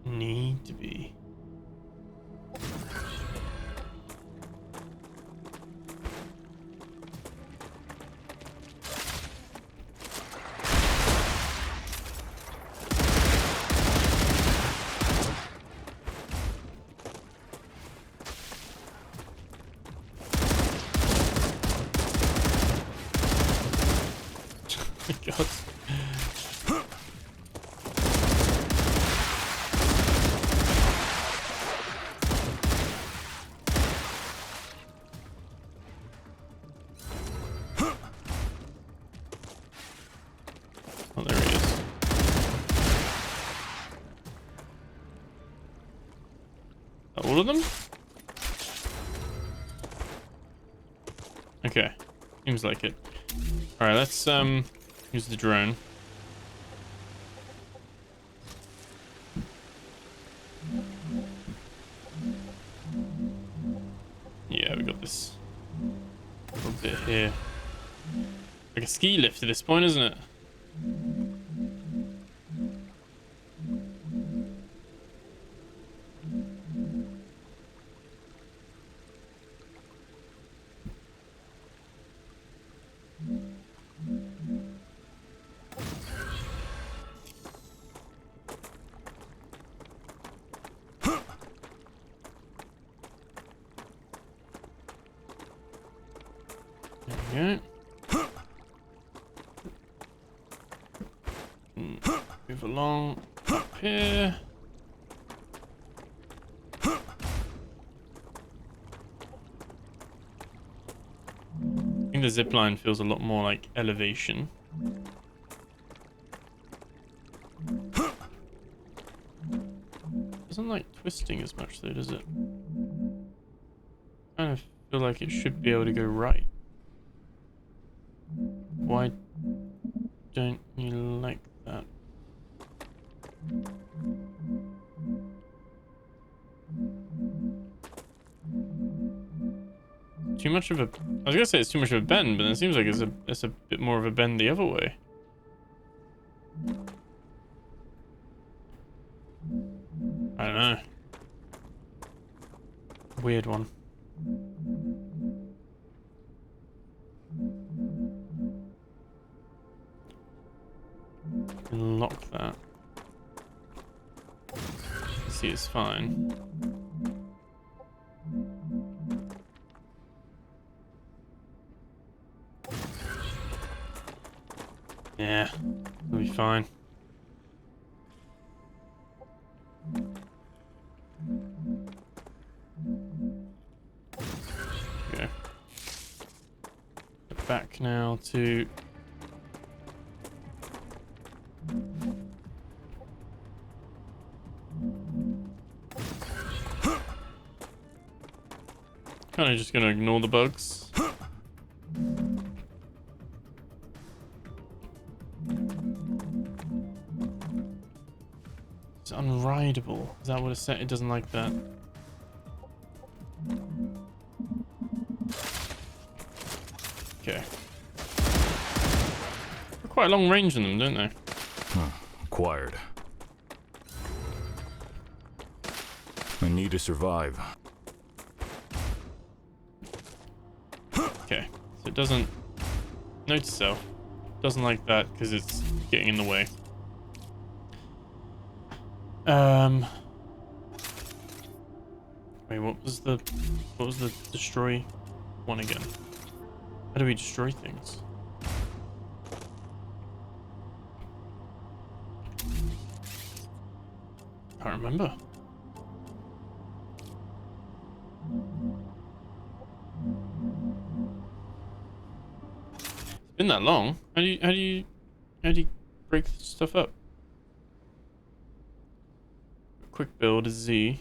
need to be. God. Oh, there he is. All of them? Okay. Seems like it. Alright, let's use the drone. Yeah, we got this little bit here. Like a ski lift at this point, isn't it? There we go. Move along up here. think the zipline feels a lot more like elevation. Doesn't like twisting as much though, does it? Kind of feel like it should be able to go right. Why don't you like that? Too much of a... I was gonna say it's too much of a bend, but then it seems like it's a bit more of a bend the other way. I don't know. Weird one. Lock that. See, it's fine. Yeah, it'll be fine. Okay. Back now to... Kind of just gonna ignore the bugs. It's unrideable. Is that what it said? It doesn't like that. Okay. They're quite a long range in them, don't they? Acquired. I need to survive. Okay. So it doesn't... Note to self. Doesn't like that because it's getting in the way. Wait, what was the destroy one again? How do we destroy things? Can't remember. It's been that long. How do you break stuff up? Quick build is Z.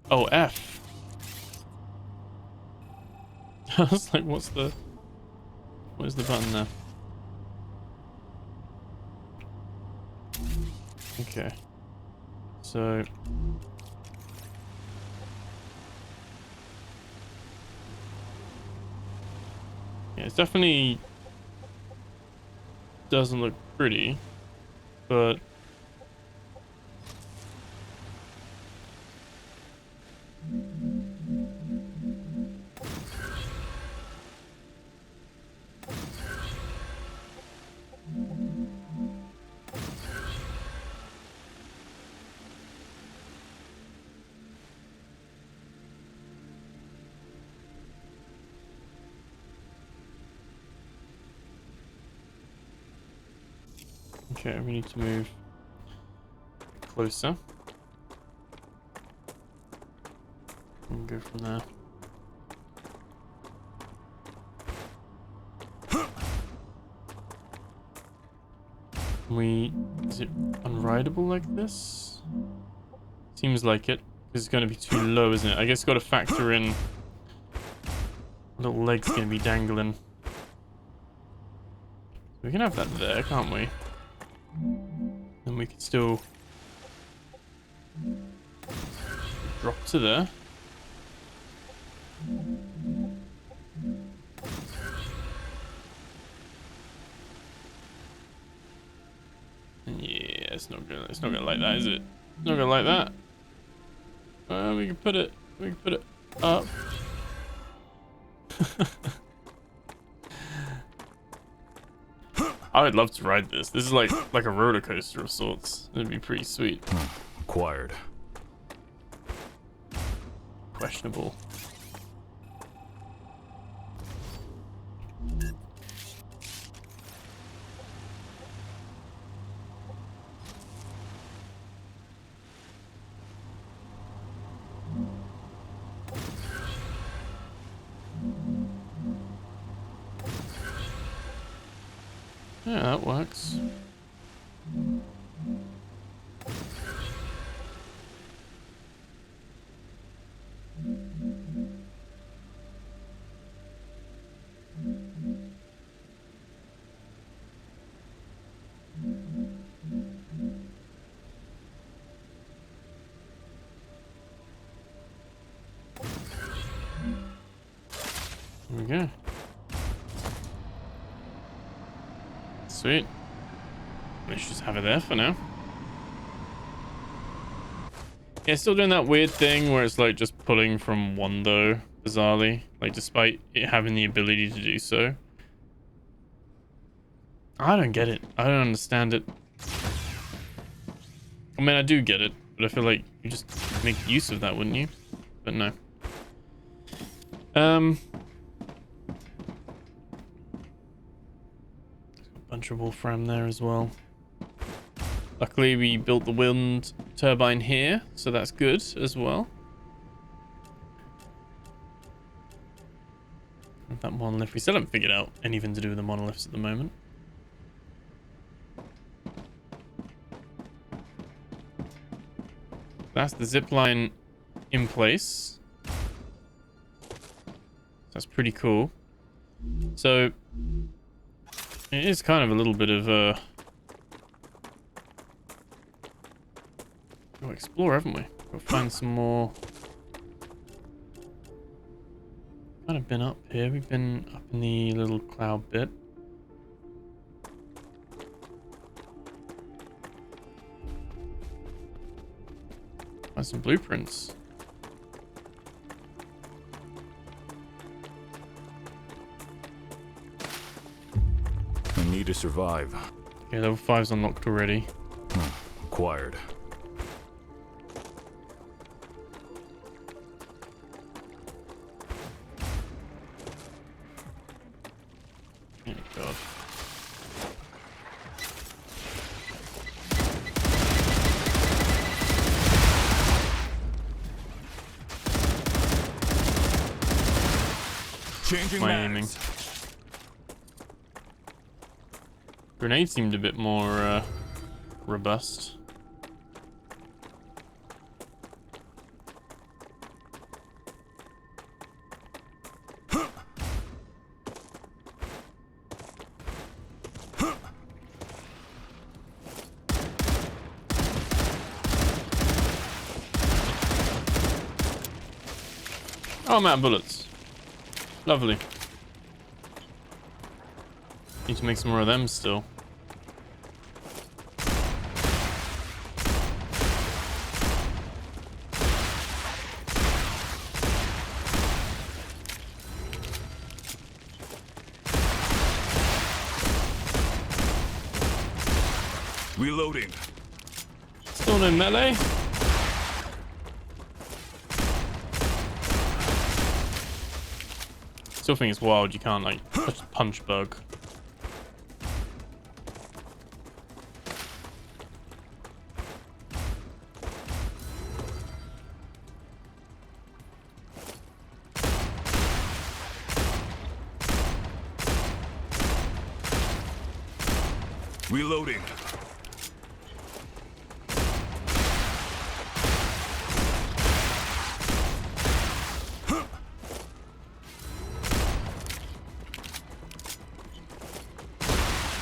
Oh, F. I was like, what is the button there? Okay. So yeah, it definitely doesn't look pretty, but okay, we need to move closer. And go from there. Is it unrideable like this? Seems like it. It's going to be too low, isn't it? I guess got to factor in little legs going to be dangling. We can have that there, can't we? And we can still drop to there. Yeah, it's not gonna like that, is it? It's not gonna like that. We can put it up. I would love to ride this. This is like a roller coaster of sorts. It'd be pretty sweet. Acquired. Questionable. Yeah, that works. There we go. Sweet. Let's just have it there for now. Yeah, still doing that weird thing where it's like just pulling from one though, bizarrely. Like despite it having the ability to do so. I don't get it. I don't understand it. I mean, I do get it, but I feel like you just make use of that, wouldn't you? But no. Bunch of wolfram there as well. Luckily, we built the wind turbine here, so that's good as well. And that monolith, we still haven't figured out anything to do with the monoliths at the moment. That's the zipline in place. That's pretty cool. So it is kind of a little bit of a... We'll explore, haven't we? We'll find some more... Kind of been up here. We've been up in the little cloud bit. Find some blueprints. I need to survive. Okay, level 5's unlocked already. Acquired. Oh god. Changing My aiming. mags. Grenade seemed a bit more robust. Oh, I'm out of bullets. Lovely. Need to make some more of them still. Reloading. Still no melee. Still think it's wild you can't like punch bug. Reloading.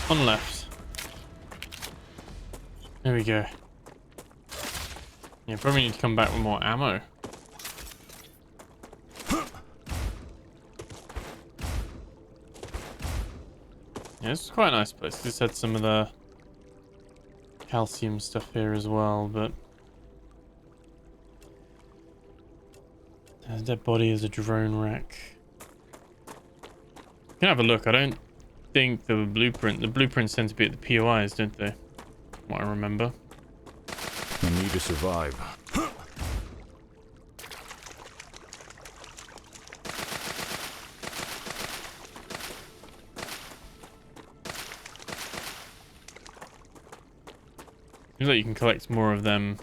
One left. There we go. Yeah, probably need to come back with more ammo. Yeah, this is quite a nice place. Just had some of the calcium stuff here as well, but there's a dead body as a drone wreck. You can have a look. I don't think the blueprints tend to be at the POIs, don't they? What I remember. I need to survive. Seems like you can collect more of them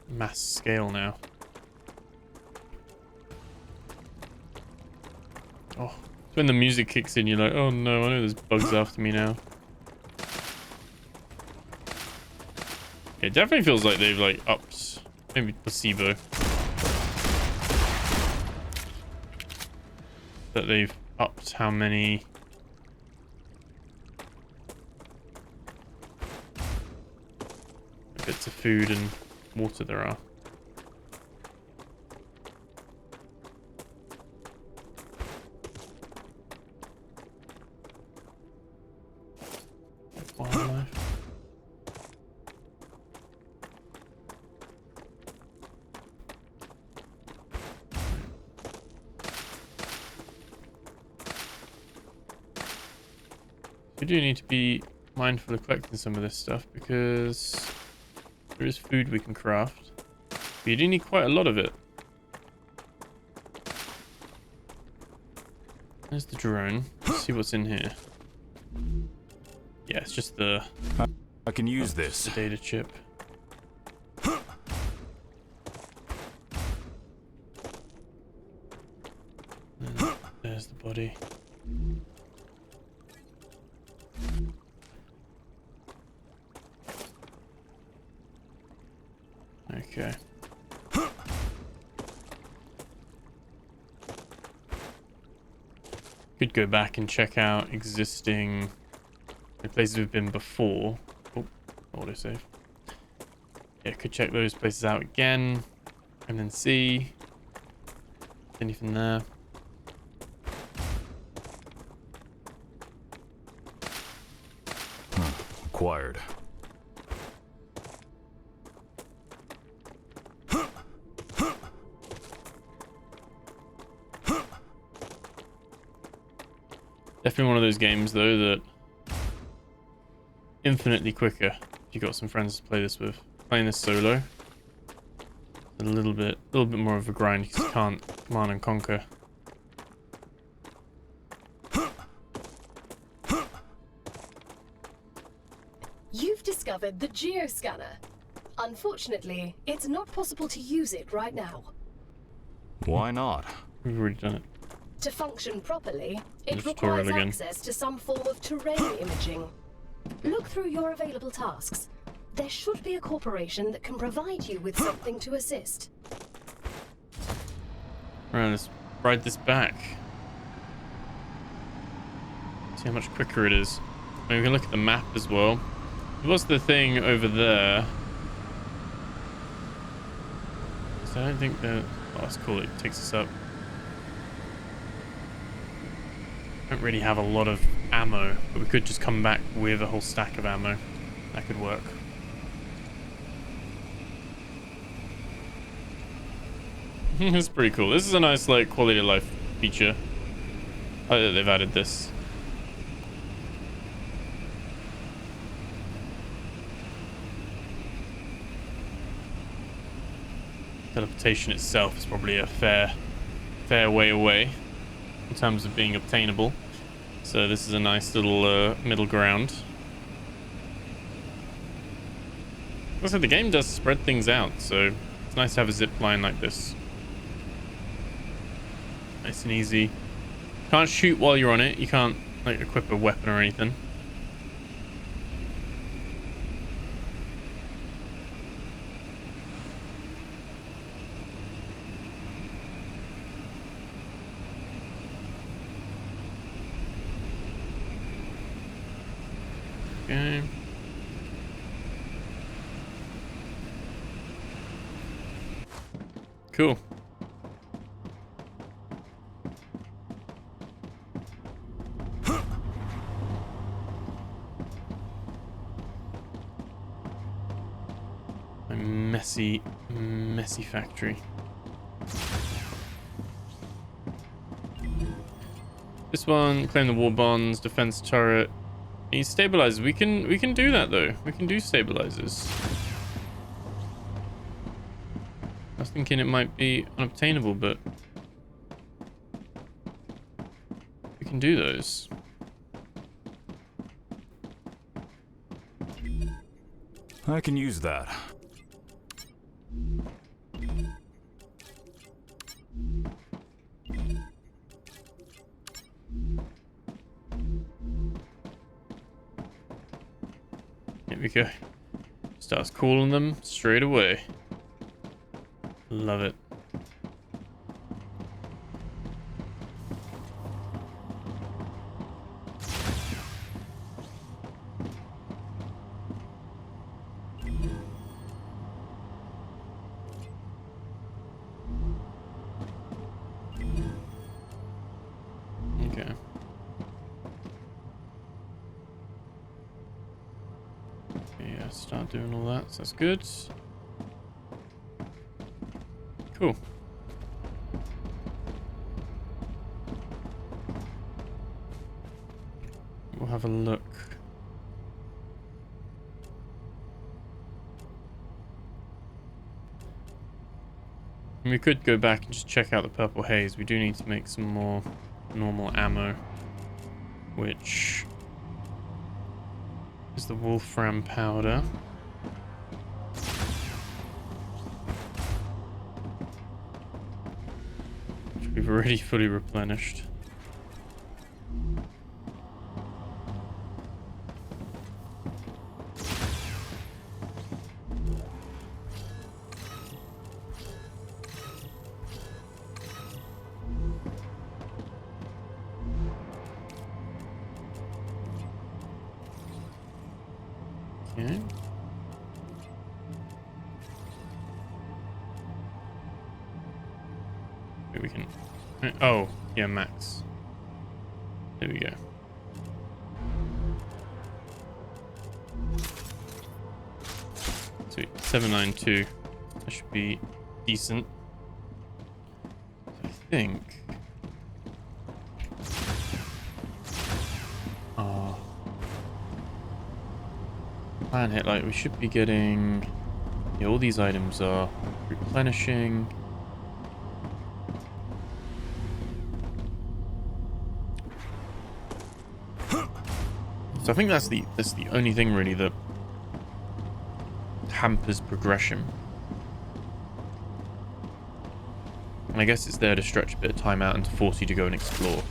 mass scale now. Oh, when the music kicks in, you're like, oh no, I know there's bugs after me now. It definitely feels like they've like upped, maybe placebo, that they've upped how many bits of food and water there are. Wildlife. We do need to be mindful of collecting some of this stuff because there is food we can craft. But you do need quite a lot of it. There's the drone. Let's see what's in here. Yeah, it's just the... I can use the this. data chip. And there's the body. Okay. Could go back and check out existing places we've been before. Oh, autosave. Yeah, could check those places out again and then see anything there. Acquired. Definitely one of those games though that infinitely quicker if you got some friends to play this with. Playing this solo, a little bit more of a grind because you can't command and conquer. You've discovered the geoscanner. Unfortunately, it's not possible to use it right now. Why not? We've already done it. To function properly, it There's tutorial requires again. access to some form of terrain imaging. Look through your available tasks. There should be a corporation that can provide you with something to assist. Right, let's ride this back. See how much quicker it is. I mean, we can look at the map as well. What's the thing over there? So I don't think that... Oh, that's cool. It takes us up. Don't really have a lot of ammo, but we could just come back with a whole stack of ammo. That could work. It's pretty cool. This is a nice, like, quality of life feature. I like that they've added this. Teleportation itself is probably a fair way away in terms of being obtainable. So this is a nice little middle ground. Like I said, the game does spread things out, so it's nice to have a zip line like this. Nice and easy. Can't shoot while you're on it. You can't like equip a weapon or anything. Okay. Cool. A messy factory. This one, claim the war bonds, defense turret. Need stabilizers. We can do that though. We can do stabilizers. I was thinking it might be unobtainable, but we can do those. I can use that. Here we go. Starts calling them straight away. Love it. Okay. Yeah, start doing all that. So that's good. Cool. We'll have a look. We could go back and just check out the purple haze. We do need to make some more normal ammo, which is the wolfram powder. Which we've already fully replenished. Okay. Maybe we can... Oh, yeah, max. There we go. Sweet. 792. That should be decent. I think... Plan hit, like, we should be getting... Yeah, all these items are replenishing. So I think that's the only thing really that hampers progression. And I guess it's there to stretch a bit of time out and to force you to go and explore.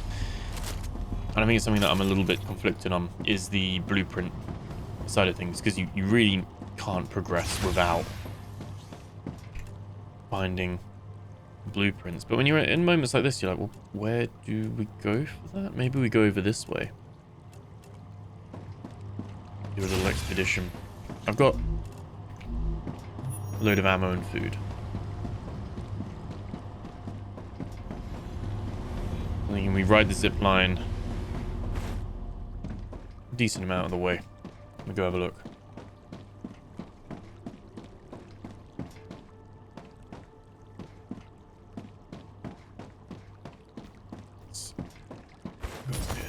And I think it's something that I'm a little bit conflicted on, is the blueprint side of things, because you really can't progress without finding blueprints. But when you're in moments like this, you're like, well, where do we go for that? Maybe we go over this way. Do a little expedition. I've got a load of ammo and food. I think we ride the zip line a decent amount of the way. Let me go have a look.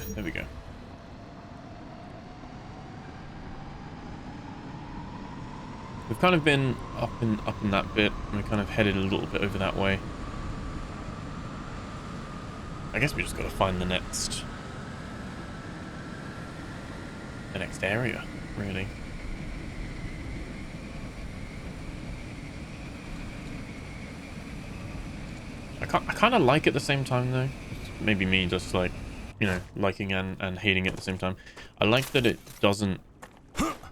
There we go. We've kind of been up in that bit, and we kind of headed a little bit over that way. I guess we just got to find the next area, really. I kind of like it at the same time, though. Maybe me just, like, you know, liking and hating it at the same time. I like that it doesn't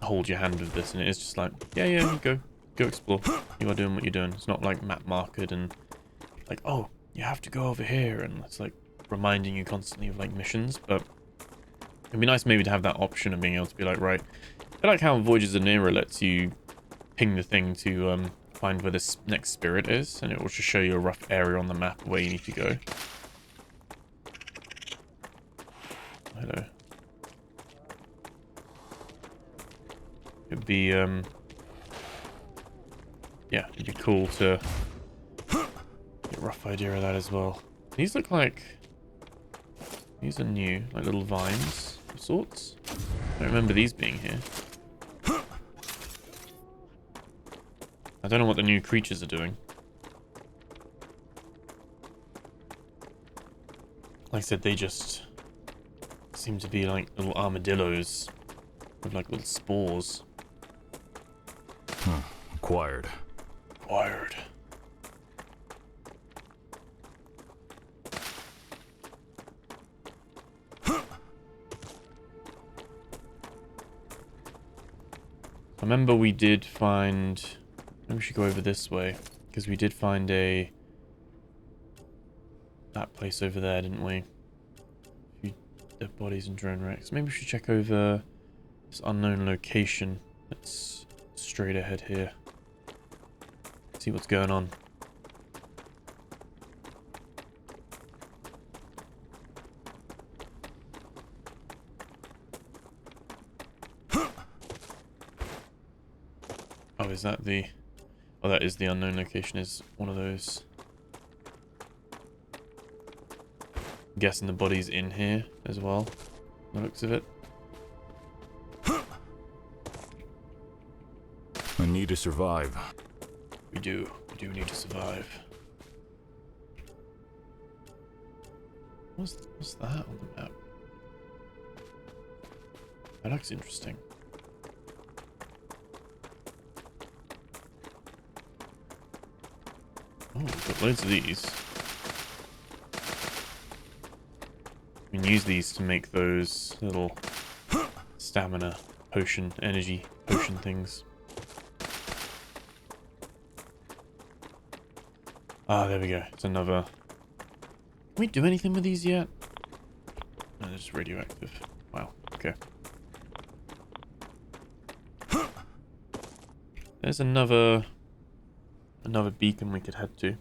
hold your hand with this, and it is just like, yeah, go explore. You are doing what you're doing. It's not like map marketed and like, oh, you have to go over here, and it's like reminding you constantly of like missions. But it'd be nice maybe to have that option of being able to be like, right, I like how Voyages of Nera lets you ping the thing to find where this next spirit is, and it will just show you a rough area on the map where you need to go. Hello. It'd be yeah, it'd be cool to get a rough idea of that as well. These look like, these are new, like little vines of sorts. I don't remember these being here. I don't know what the new creatures are doing. Like I said, they just seem to be like little armadillos with like little spores. Acquired. Acquired. I remember we did find... Maybe we should go over this way. Because we did find that place over there, didn't we? A few dead bodies and drone wrecks. Maybe we should check over this unknown location. That's straight ahead here. See what's going on. Oh, is that the... Oh, that is the unknown location, is one of those. I'm guessing the body's in here as well, by the looks of it. I need to survive. We do need to survive. What's that on the map? That looks interesting. Oh, we've got loads of these. We can use these to make those little stamina potion, energy potion things. Ah, there we go. It's another... Can we do anything with these yet? No, they're just radioactive. Wow, okay. There's another beacon we could head to.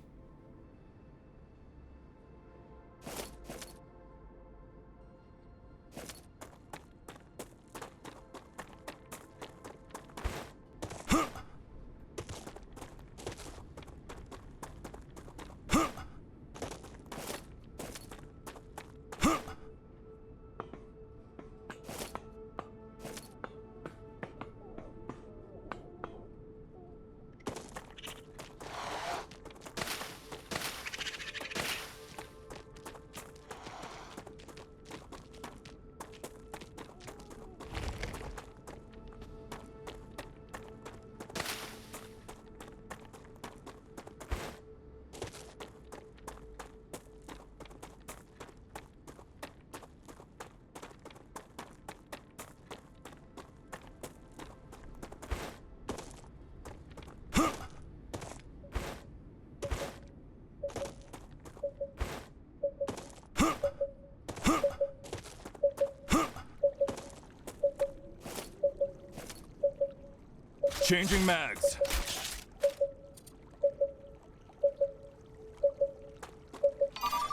Changing mags.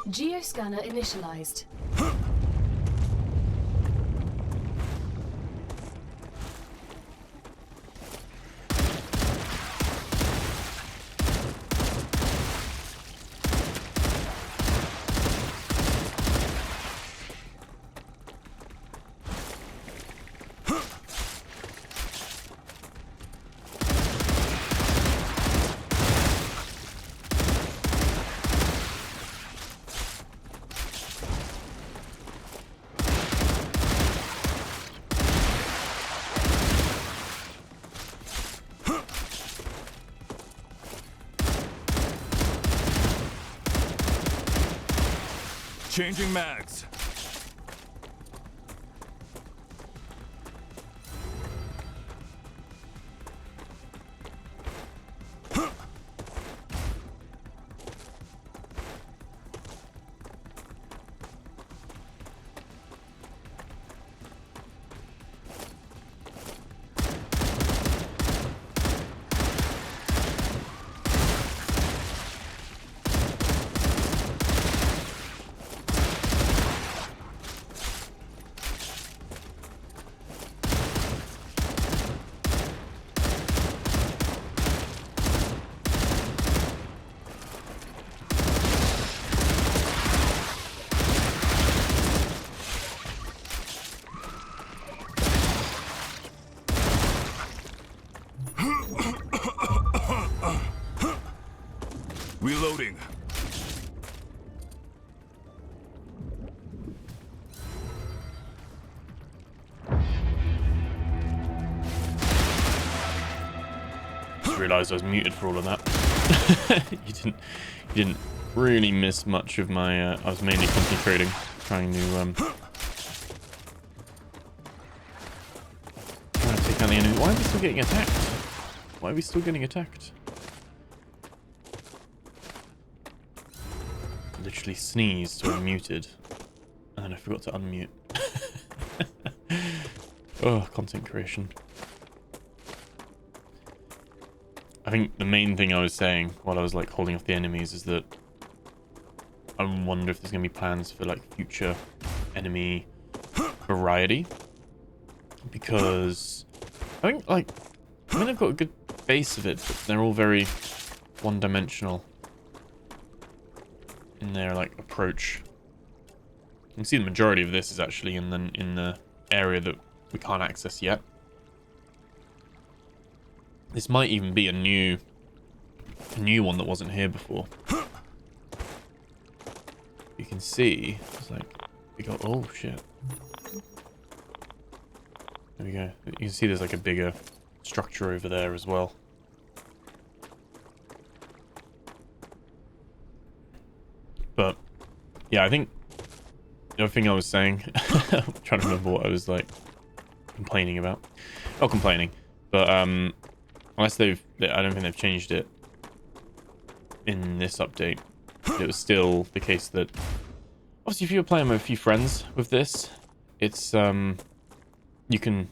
Geoscanner initialized. Changing mags. Reloading. Just realised I was muted for all of that. You didn't really miss much of my. I was mainly concentrating, trying to take take out the enemy. Why are we still getting attacked? Why are we still getting attacked? Literally sneezed, so I'm muted. And then I forgot to unmute. Oh, content creation. I think the main thing I was saying while I was like holding off the enemies is that I wonder if there's going to be plans for like future enemy variety. Because I think like, I mean, they've got a good base of it, but they're all very one-dimensional in their like approach. You can see the majority of this is actually in the area that we can't access yet. This might even be a new one that wasn't here before. You can see it's like we got, oh shit. There we go. You can see there's like a bigger structure over there as well. But yeah, I think the other thing I was saying, I'm trying to remember what I was like complaining about. Not complaining, but unless I don't think they've changed it in this update. It was still the case that obviously if you're playing with a few friends with this, it's you can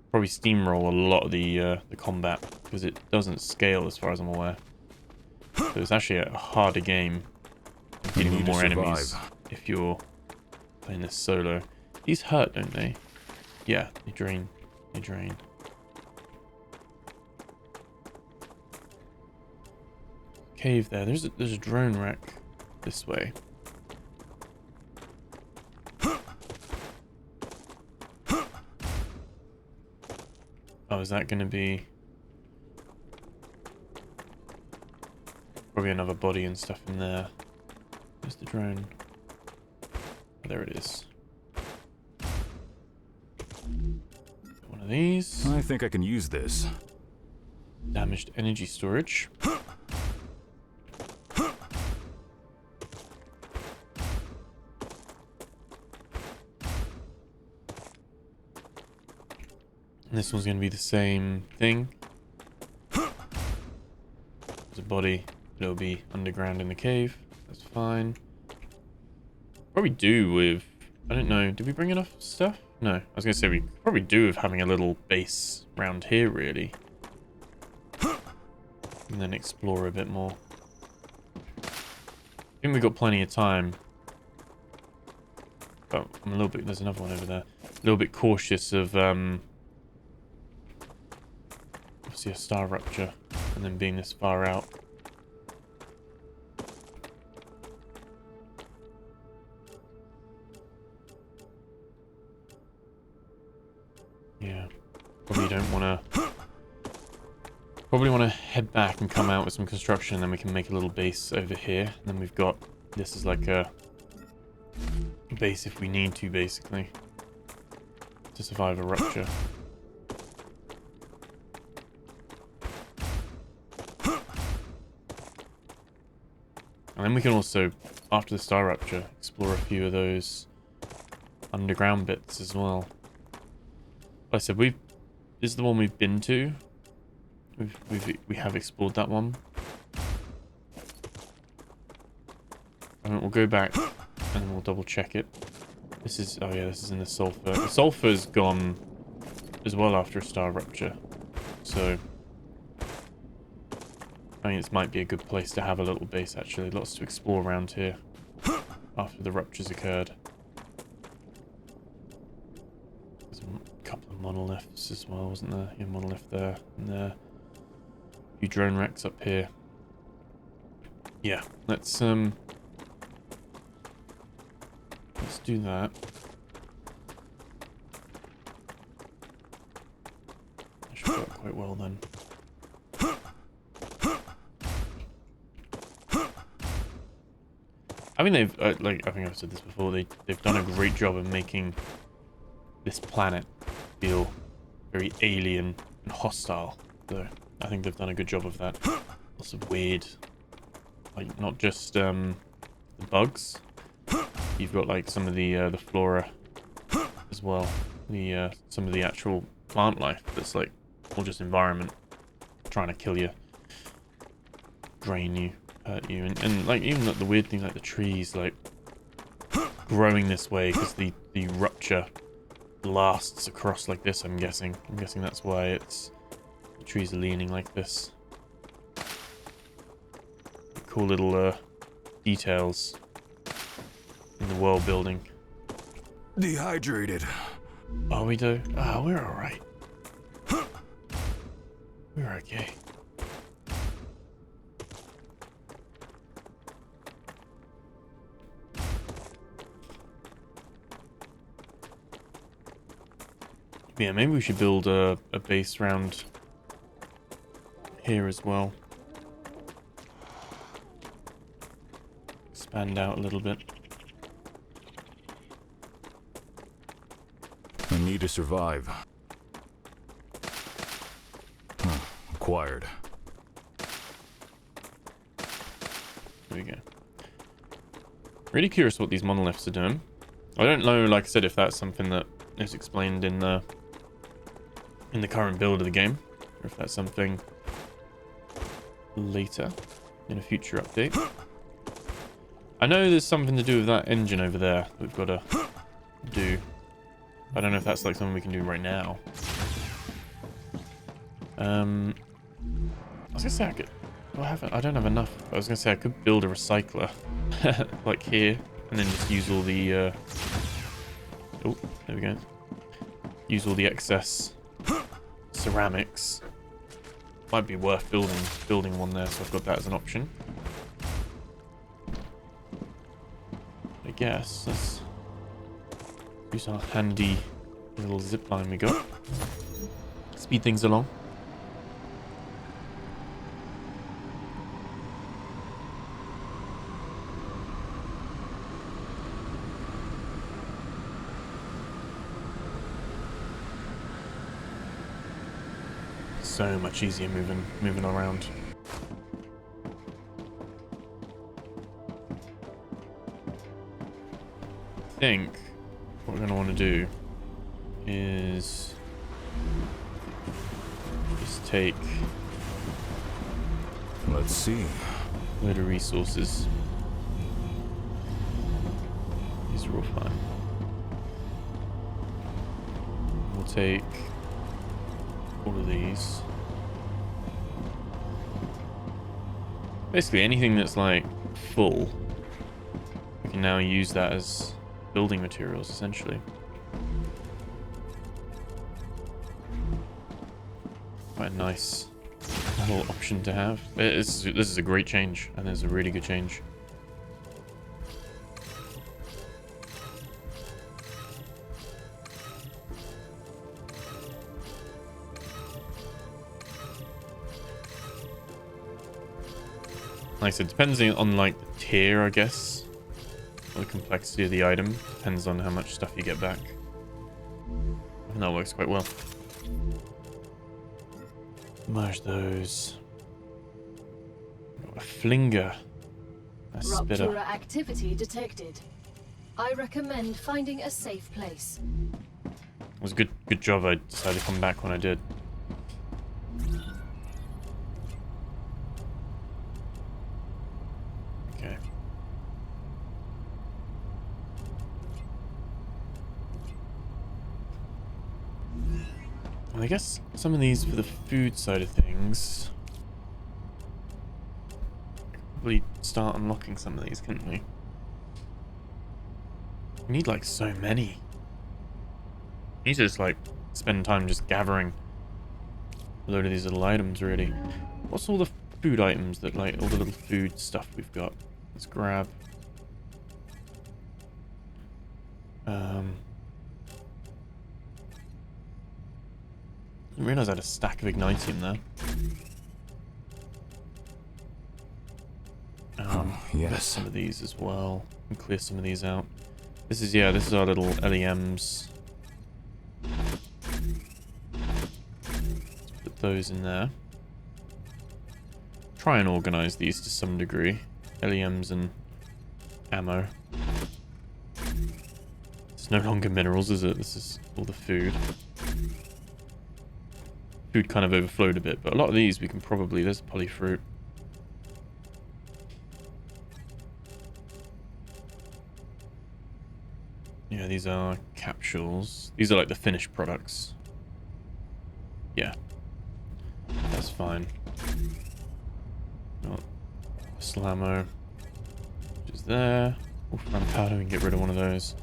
probably steamroll a lot of the combat because it doesn't scale as far as I'm aware. So it's actually a harder game dealing with more enemies if you're playing this solo. These hurt, don't they? Yeah, they drain. They drain. Cave there. There's a drone wreck this way. Oh, is that going to be probably another body and stuff in there? Where's the drone? Oh, there it is. One of these. I think I can use this. Damaged energy storage. And this one's going to be the same thing. There's a body. It'll be underground in the cave. That's fine. Probably do with... I don't know. Did we bring enough stuff? No. I was going to say we probably do with having a little base around here, really. And then explore a bit more. I think we've got plenty of time. But I'm a little bit... There's another one over there. A little bit cautious of... obviously a StarRupture. And then being this far out. Yeah. Probably don't want to... Probably want to head back and come out with some construction, and then we can make a little base over here. And then we've got... This is like a base if we need to, basically. To survive a rupture. And then we can also, after the StarRupture, explore a few of those underground bits as well. Like I said, this is the one we've been to. We have explored that one. And we'll go back and then we'll double check it. This is, oh yeah, this is in the sulfur. The sulfur's gone as well after a StarRupture. So I think this might be a good place to have a little base, actually. Lots to explore around here after the ruptures occurred. There's a couple of monoliths as well, wasn't there? Yeah, monolith there and there. A few drone wrecks up here. Yeah, let's do that. That should work quite well then. I mean, they've like I think I've said this before. They've done a great job of making this planet feel very alien and hostile. So I think they've done a good job of that. Lots of weird, like not just the bugs. You've got like some of the flora as well. Some of the actual plant life that's like all just environment trying to kill you, drain you, hurt you, and like even like the weird things like the trees like growing this way because the rupture blasts across like this. I'm guessing that's why it's the trees are leaning like this. Cool little details in the world building. Dehydrated. Oh, we do? Ah, we're alright. We're okay. Yeah, maybe we should build a base round here as well. Expand out a little bit. I need to survive. Acquired. There we go. Really curious what these monoliths are doing. I don't know, like I said, if that's something that is explained in the current build of the game, or if that's something later in a future update. I know there's something to do with that engine over there that we've got to do. I don't know if that's like something we can do right now. I was gonna say I could. I don't have enough. I was gonna say I could build a recycler, like here, and then just use all the. Oh, there we go. Use all the excess ceramics. Might be worth building one there, so I've got that as an option. I guess let's use our handy little zipline we got. Speed things along. So much easier moving around. I think what we're going to want to do is just take Let's see. a load of resources. These are all fine. We'll take all of these. Basically anything that's like full, we can now use that as building materials essentially. Quite a nice little option to have. This is a great change, and it's a really good change. Like I said, depending on like the tier, I guess, or the complexity of the item, depends on how much stuff you get back. And that works quite well. Merge those. Got a flinger. A spitter. Rupture activity detected. I recommend finding a safe place. It was a good job I decided to come back when I did. Okay. And I guess some of these for the food side of things. Probably start unlocking some of these, couldn't we? We need like so many. We need to just like spend time just gathering a load of these little items really. What's all the food items that like all the little food stuff we've got? Let's grab. Didn't realize I had a stack of ignitium there. Yes. Some of these as well. And clear some of these out. This is our little LEMs. Let's put those in there. Try and organize these to some degree. LEMs and ammo. It's no longer minerals, is it? This is all the food. Food kind of overflowed a bit, but a lot of these we can probably... There's polyfruit. Yeah, these are capsules. These are like the finished products. Yeah. That's fine. Got Slammo. Which is there. Wolfram powder, we can get rid of one of those.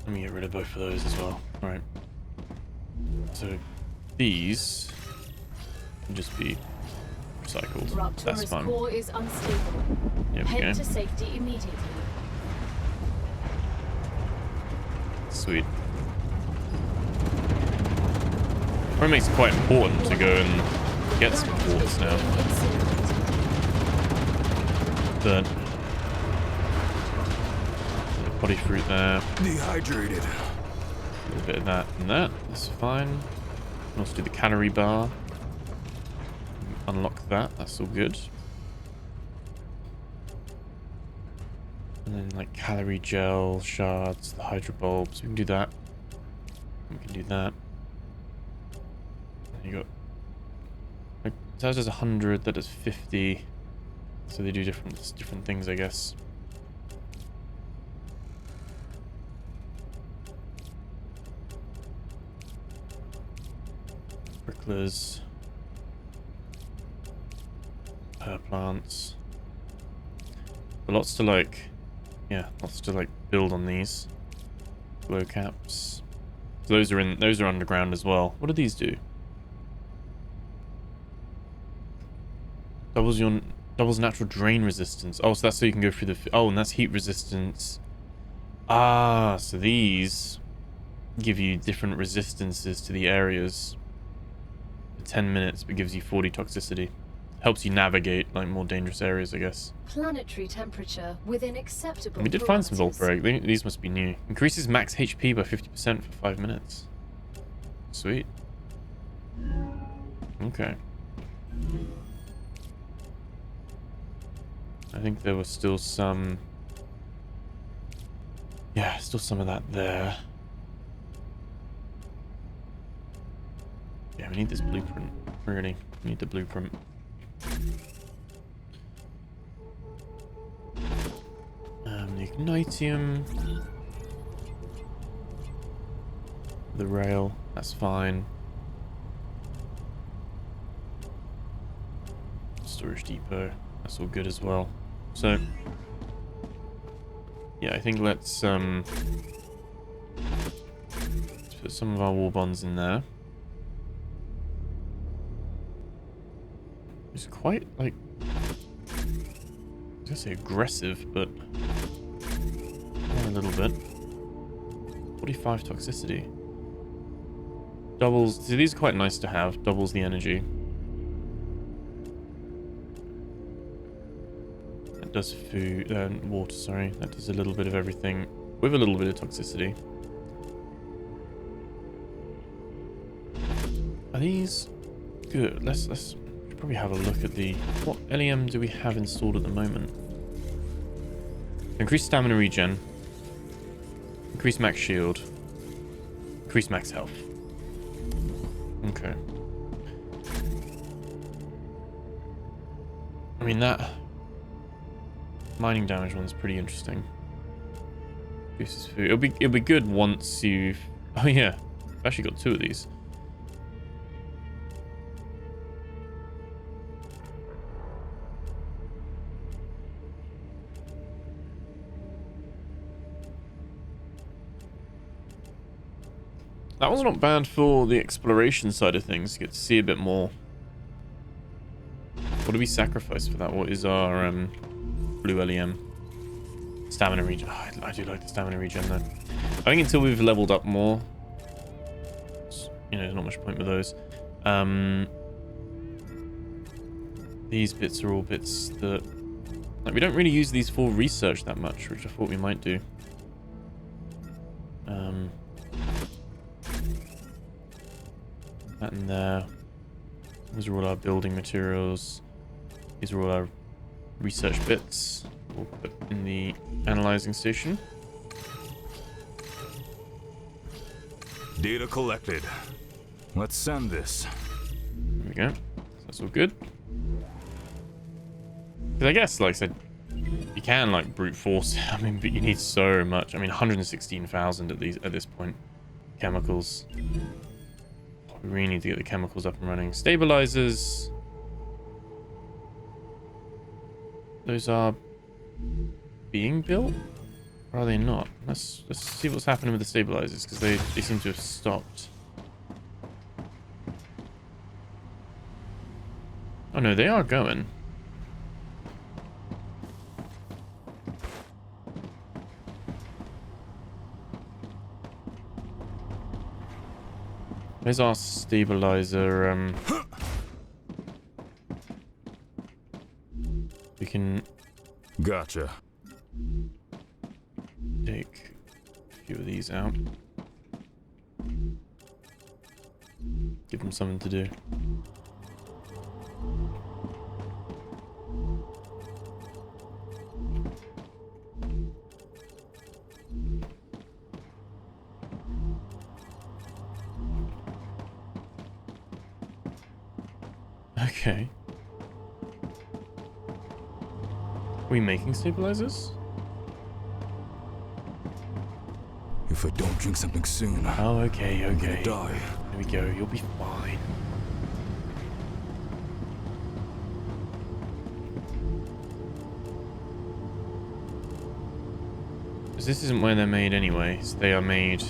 Let me get rid of both of those as well. Alright. So these can just be recycled. That's fine. Core is unstable. There we go. Head to safety immediately. Sweet. Probably makes it quite important to go and get some quartz now. But body fruit there. Dehydrated. A little bit of that and that. That's fine. Can also do the calorie bar. Unlock that. That's all good. And then like calorie gel, shards, the hydro bulbs. We can do that. We can do that. And you got like that does 100. That does 50. So they do different things, I guess. Pricklers. Plants. But lots to like, yeah, lots to like build on these. Glow caps. So those are underground as well. What do these do? Doubles natural drain resistance. Oh, so that's so you can go through the... Oh, and that's heat resistance. Ah, so these give you different resistances to the areas. For 10 minutes, but gives you 40 toxicity. Helps you navigate like more dangerous areas, I guess. Planetary temperature within acceptable And we did find some parameters. Voltberg. These must be new. Increases max HP by 50% for 5 minutes. Sweet. Okay. I think there was still some... Yeah, still some of that there. Yeah, we need this blueprint. Really, we need the blueprint. The ignitium. The rail, that's fine. Storage depot, that's all good as well. So, yeah, I think let's put some of our war bonds in there. It's quite like, I was gonna say aggressive, but a little bit. 45 toxicity. Doubles. See, these are quite nice to have. Doubles the energy. That does food, water. Sorry, that does a little bit of everything with a little bit of toxicity. Are these good? Let's should probably have a look at the what LEM do we have installed at the moment? Increase stamina regen. Increase max shield. Increase max health. Okay. I mean, that mining damage one's pretty interesting. Increases food. It'll be good once you've... Oh yeah, I've actually got 2 of these. That was not bad for the exploration side of things. You get to see a bit more. What do we sacrifice for that? What is our blue LEM? Stamina regen. Oh, I do like the stamina regen though. I think until we've leveled up more, you know, there's not much point with those. These bits are all bits that, like, we don't really use these for research that much, which I thought we might do. That in there. These are all our building materials. These are all our research bits. We'll put in the analyzing station. Data collected. Let's send this. There we go. So that's all good. Because I guess, like I said, you can like brute force. I mean, but you need so much. I mean, 116,000 at this point. Chemicals. We really need to get the chemicals up and running. Stabilizers. Those are being built, or are they not? Let's see what's happening with the stabilizers, because they seem to have stopped. Oh no, they are going. Where's our stabilizer? We can Gotcha. take a few of these out. Give them something to do. Okay. Are we making stabilizers? If I don't drink something soon, Oh, okay, I'm okay. gonna die. There we go. You'll be fine. Because this isn't where they're made anyways. They are made...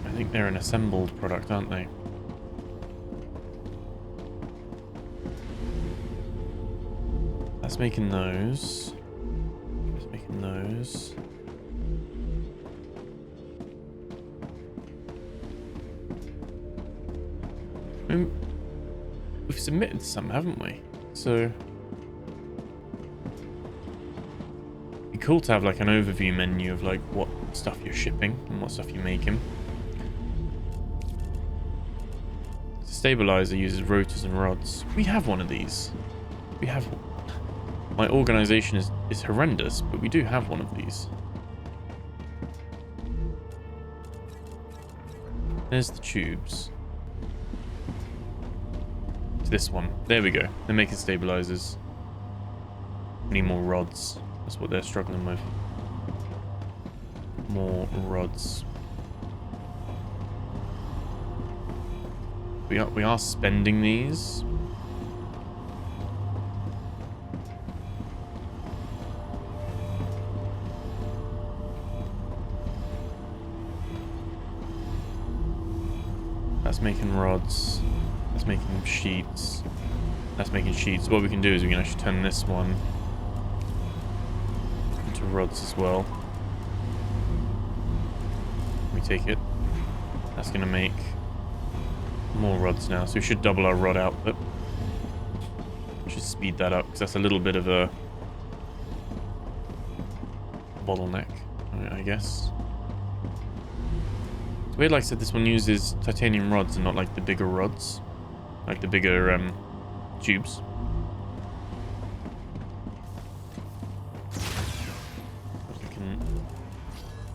I think they're an assembled product, aren't they? That's making those. That's making those. I mean, we've submitted some, haven't we? So it'd be cool to have like an overview menu of like what stuff you're shipping and what stuff you're making. The stabilizer uses rotors and rods. We have one of these. We have. My organization is horrendous, but we do have one of these. There's the tubes. It's this one. There we go. They're making stabilizers. We need more rods. That's what they're struggling with. More rods. We are spending these. That's making rods. That's making sheets. That's making sheets. What we can do is we can actually turn this one into rods as well. We take it. That's going to make more rods now. So we should double our rod output. Should speed that up because that's a little bit of a bottleneck, I guess. It's weird, like I said, this one uses titanium rods and not like the bigger rods. Like the bigger tubes. I can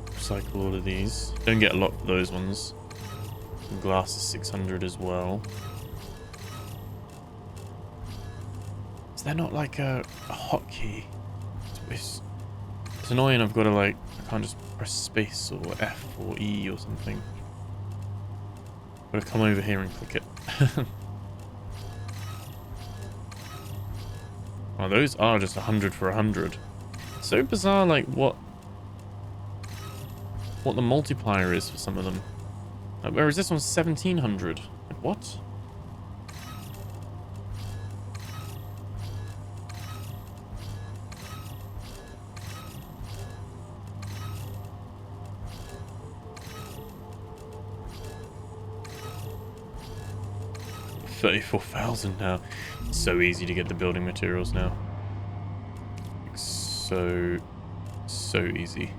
recycle all of these. Don't get a lot for those ones. And glass is 600 as well. Is there not like a hotkey? It's annoying. I've got to like, I can't just press space or F or E or something. I've got to come over here and click it. Oh, those are just 100 for 100. It's so bizarre, like what the multiplier is for some of them. Like, whereas this one's 1700. Like, what? $34,000 now. It's so easy to get the building materials now. Like, so easy.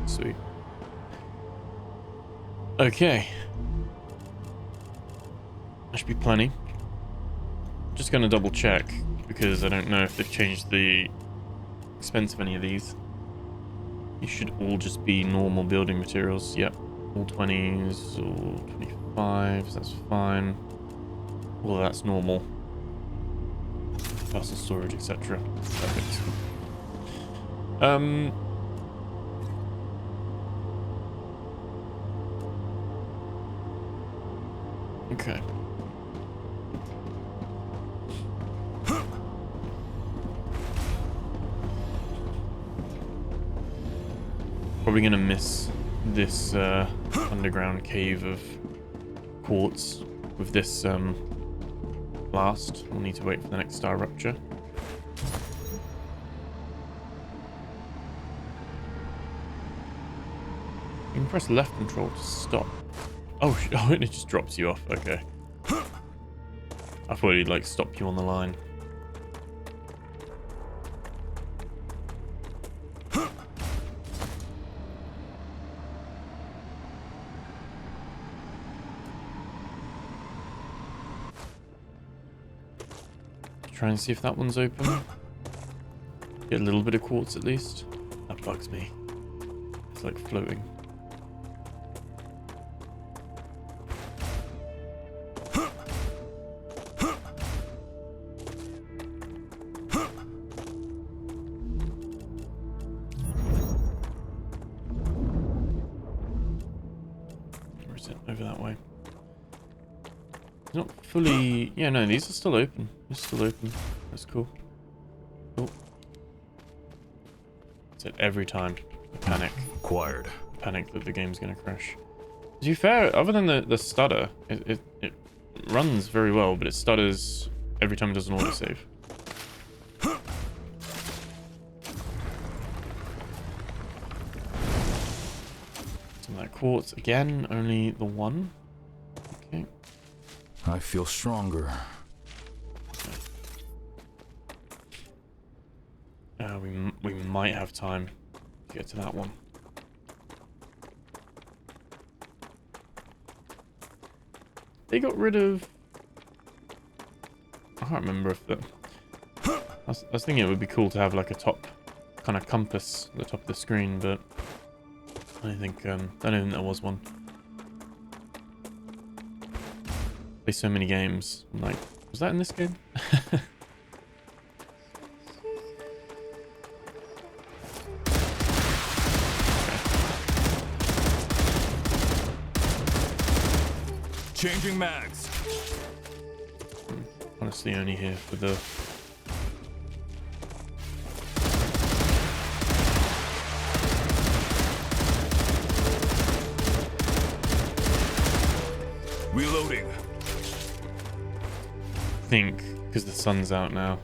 Sweet. Okay. That should be plenty. Just gonna double check because I don't know if they've changed the expense of any of these. These should all just be normal building materials. Yep. All 20s, all 25s, that's fine. All that's normal. Personal storage, etc. Perfect. Okay. Probably gonna miss this underground cave of quartz with this blast. We'll need to wait for the next StarRupture. You can press left control to stop. Oh, oh, it just drops you off. Okay. I thought he'd like stop you on the line. Try and see if that one's open. Get a little bit of quartz at least. That bugs me. It's like floating. Or is it over that way? Not fully. Yeah, no, these are still open. They're still open. That's cool. Cool. That's it every time. I panic. Acquired. Panic that the game's gonna crash. To be fair, other than the stutter, it runs very well, but it stutters every time it does an autosave. Some of that quartz again. Only the one. Okay. I feel stronger. We might have time to get to that one. They got rid of... I can't remember if the... I was thinking it would be cool to have like a top kind of compass at the top of the screen, but I don't think there was one. Play so many games. I'm like, was that in this game? Changing mags. Honestly, only here for the... Reloading. I think because the sun's out now.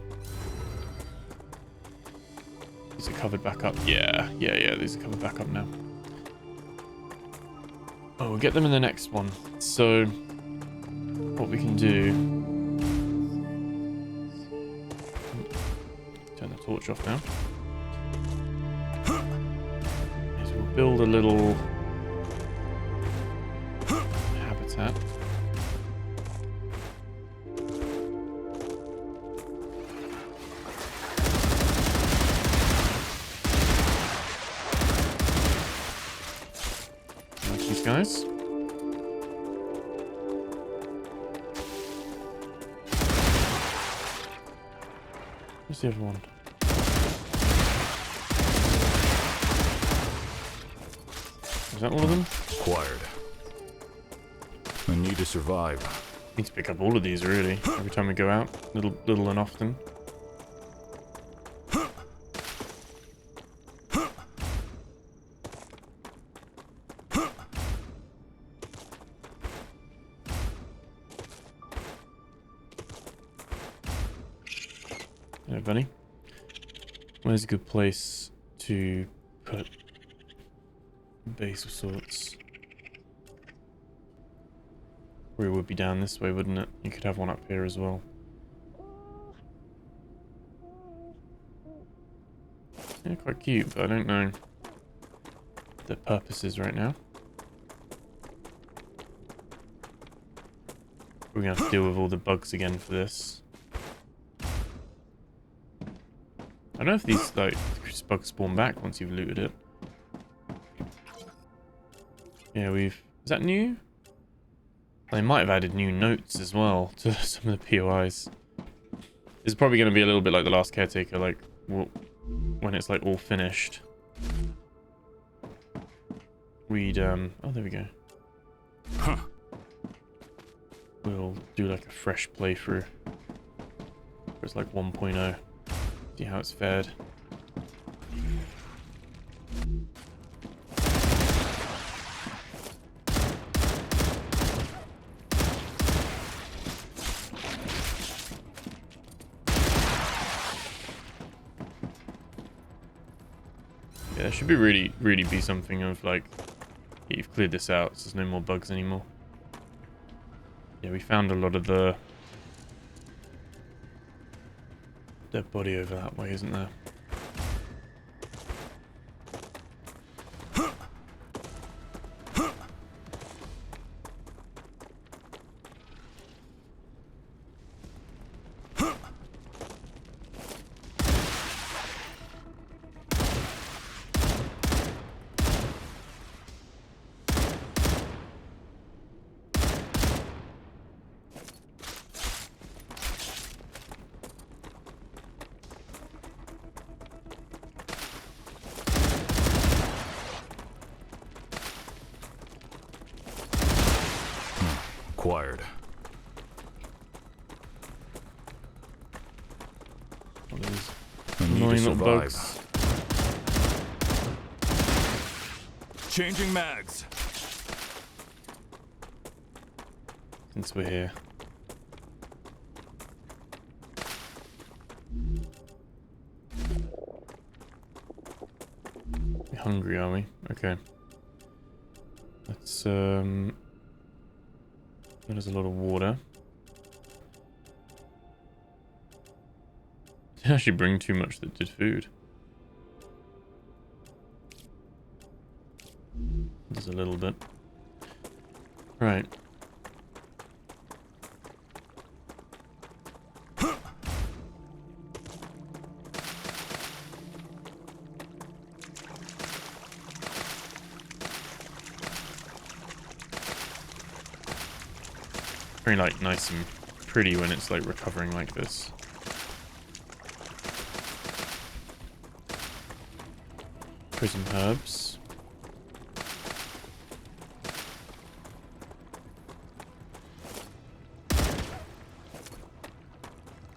Is it covered back up? Yeah, these are covered back up now. Oh, we'll get them in the next one. So, what we can do... Turn the torch off now. Is we'll build a little habitat. Guys. Where's the other one? Is that all of them? Acquired. I need to survive. Need to pick up all of these really. Every time we go out, little and often. Bunny. Where's a good place to put a base of sorts? Or it would be down this way, wouldn't it? You could have one up here as well. Yeah, quite cute, but I don't know the purpose is right now. We're gonna have to deal with all the bugs again for this. I don't know if these like bugs spawn back once you've looted it. Yeah, is that new? They might have added new notes as well to some of the POIs. It's probably going to be a little bit like the last Caretaker, like when it's like all finished. We'd oh, there we go. Huh. We'll do like a fresh playthrough. It's like 1.0. See how it's fared. Yeah, there should be really be something of like, yeah, you've cleared this out, so there's no more bugs anymore. Yeah, we found a lot of the dead body over that way, isn't there? Acquired. All these I need to annoying little survive. bugs. Changing mags. Since we're here. We're hungry, are we? Okay. Let's there's a lot of water. Didn't actually bring too much that did food. There's a little bit. Right. Very like nice and pretty when it's like recovering like this. Some herbs.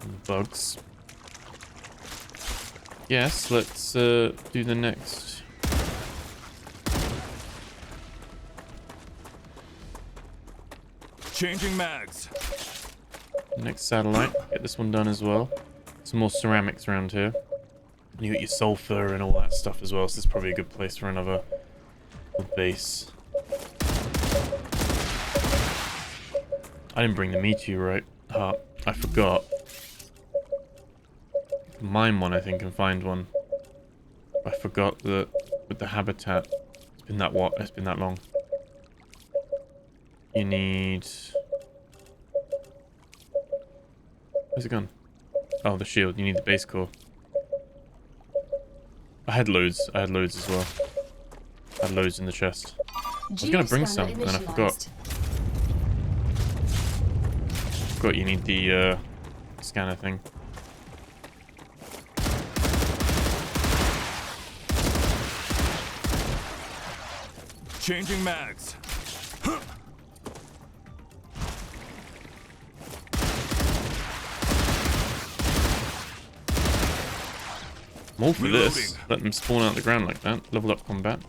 And bugs. Yes, let's do the next. Changing mags. Next satellite. Get this one done as well. Some more ceramics around here. And you got your sulfur and all that stuff as well, so this is probably a good place for another base. I didn't bring the meteorite heart. I forgot. Mine one, I think, and find one. I forgot that with the habitat. It's been that what? It's been that long. You need... Where's it gone? Oh, the shield. You need the base core. I had loads as well. I had loads in the chest. I was gonna bring some, and then I forgot. You need the scanner thing. Changing mags. More for Reloading. this. Let them spawn out the ground like that. Level up combat.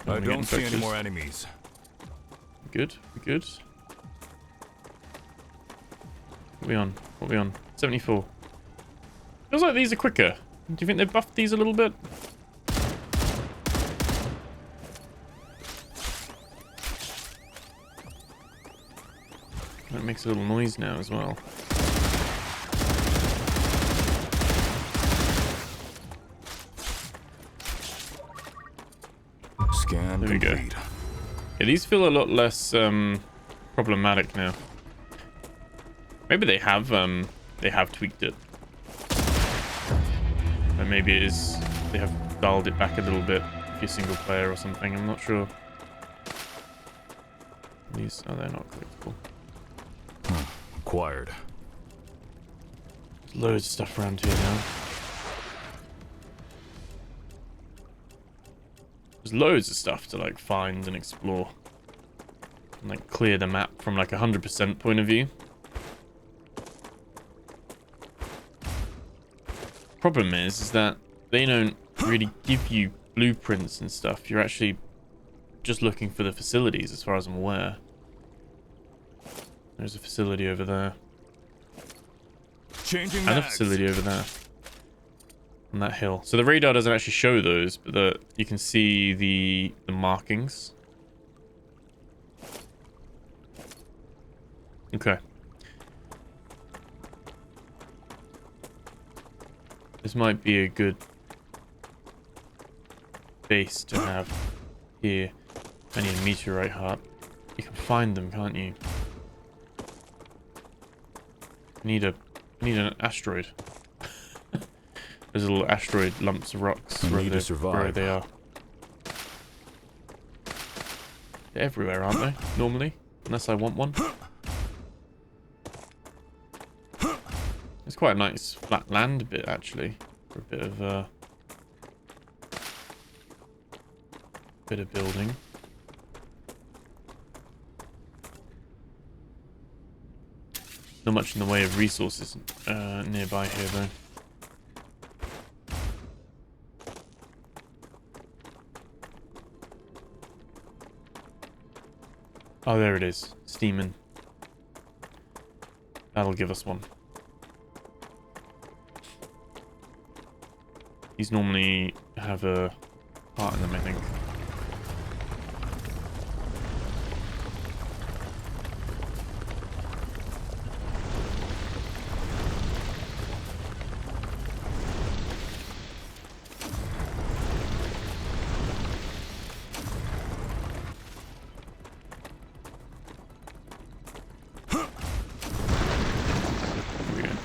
I don't see any more enemies. Good, good. What are we on? 74. Feels like these are quicker. Do you think they buffed these a little bit? It makes a little noise now as well. we go. Yeah, these feel a lot less problematic now. Maybe they have tweaked it. Or maybe it is they have dialed it back a little bit if you're single player or something. I'm not sure. These they're not collectible. Acquired. There's loads of stuff around here now. There's loads of stuff to like find and explore. And like clear the map from like 100% point of view. Problem is that they don't really give you blueprints and stuff. You're actually just looking for the facilities as far as I'm aware. There's a facility over there. Changing And a facility over there. On that hill. So the radar doesn't actually show those, but you can see the markings. Okay. This might be a good base to have here. I need a meteorite heart. You can find them, can't you? I need an asteroid. There's little asteroid lumps of rocks where they are. They're everywhere, aren't they? Normally, unless I want one. It's quite a nice flat land bit actually, for a bit of building. Not much in the way of resources nearby here though. Oh, there it is. Steaming. That'll give us one. These normally have a part in them, I think.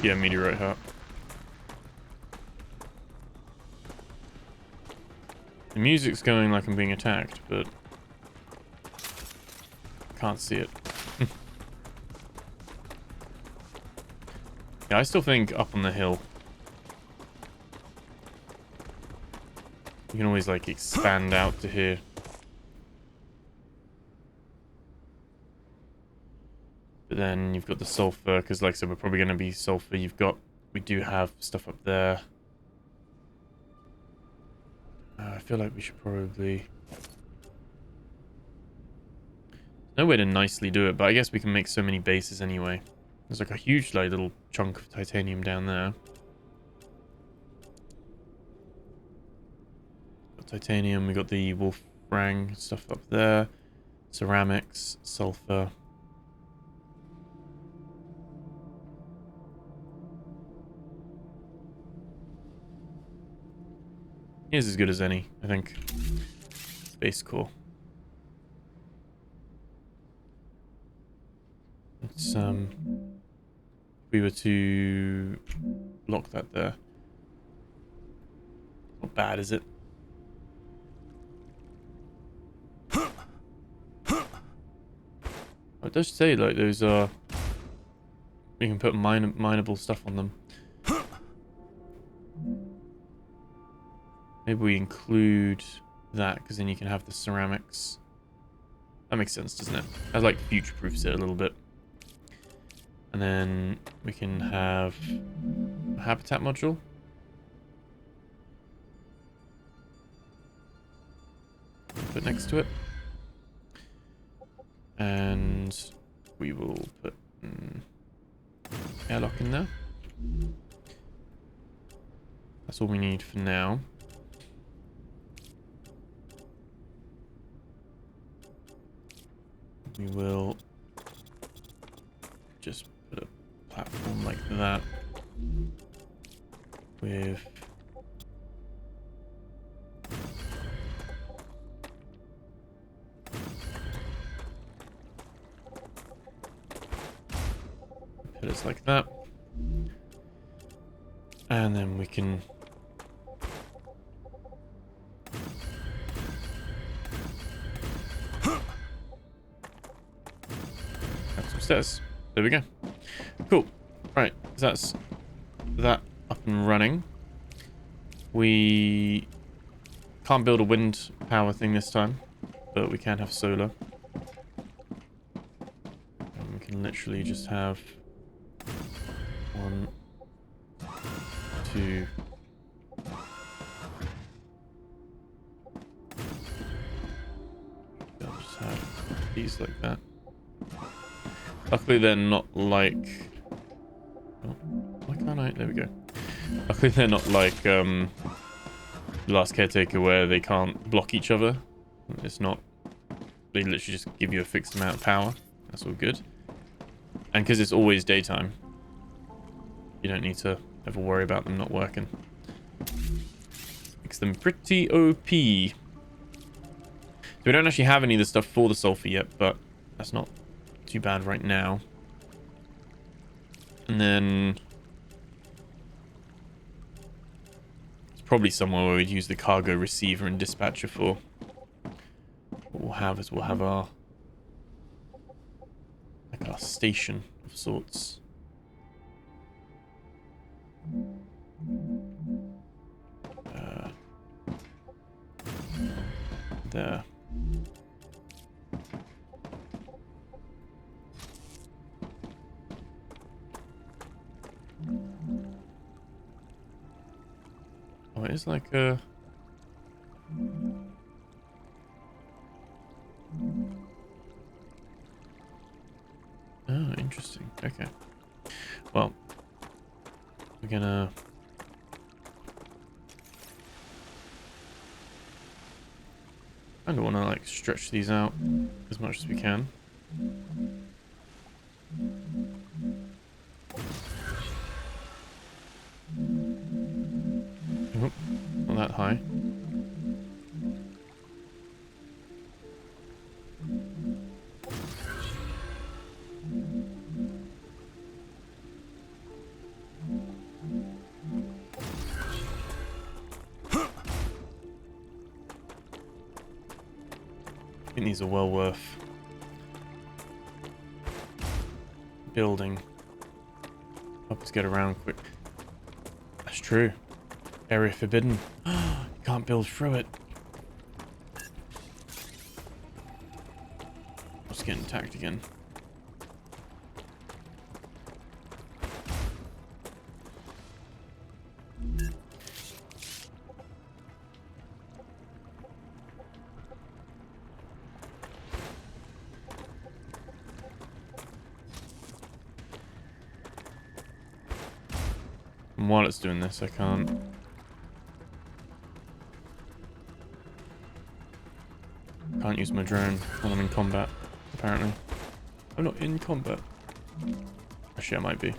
Yeah, meteorite heart. The music's going like I'm being attacked, but can't see it. Yeah, I still think up on the hill you can always like expand out to here. But then you've got the sulfur, because like I said, we're probably going to be sulfur. We do have stuff up there. I feel like we should probably... no way to nicely do it, but I guess we can make so many bases anyway. There's like a huge like little chunk of titanium down there. Got titanium, we got the wolfrang stuff up there. Ceramics, sulfur. Here's as good as any, I think. Base core. Let's if we were to lock that there. Not bad, is it? It does say like those are you can put mineable stuff on them. Maybe we include that, because then you can have the ceramics. That makes sense, doesn't it? That like future-proofs it a little bit. And then we can have a habitat module. Put next to it. And we will put airlock in there. That's all we need for now. We will just put a platform like that with pillars like that. And then we can have some stairs. There we go. Cool. Right, that's that up and running. We can't build a wind power thing this time, but we can have solar. And we can literally just have 1, 2. I'll just have these like that. Luckily they're not like... Oh, why can't I? There we go. Luckily they're not like the Last Caretaker where they can't block each other. It's not... They literally just give you a fixed amount of power. That's all good. And because it's always daytime, you don't need to ever worry about them not working. Makes them pretty OP. So we don't actually have any of the stuff for the sulfur yet, but that's not too bad right now. And then it's probably somewhere where we'd use the cargo receiver and dispatcher for. What we'll have is we'll have our station of sorts. There. Oh, it is like a... Oh, interesting. Okay. Well, we're gonna... I don't want to like stretch these out as much as we can. Oh, not that high. I think these are well worth building. Help us get around quick. That's true. Area forbidden. You can't build through it. Just getting attacked again. And while it's doing this, I can't... Can't use my drone when I'm in combat, apparently. I'm not in combat. Actually, I might be.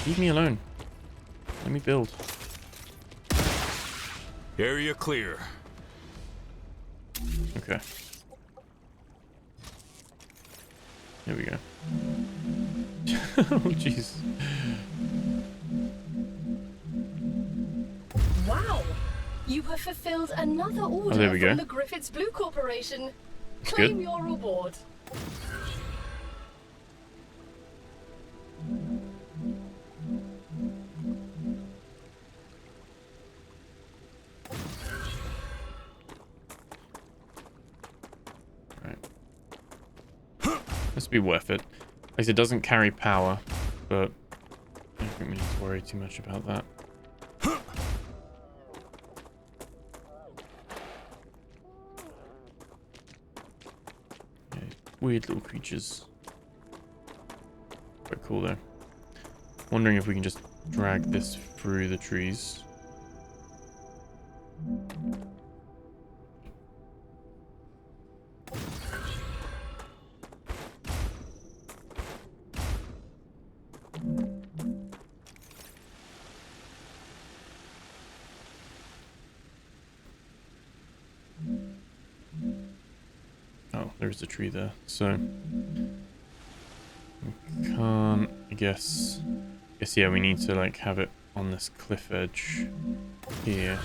Leave me alone. Let me build. Area clear. Okay. Here we go. Oh, jeez. Wow! You have fulfilled another order there we go. from the Griffiths Blue Corporation. That's Claim good. your reward. Right. This will be worth it. Like it doesn't carry power, but I don't think we need to worry too much about that. Yeah, weird little creatures. Quite cool though. Wondering if we can just drag this through the trees. Oh, there is a tree there. So we can't. I guess yeah. We need to like have it on this cliff edge here.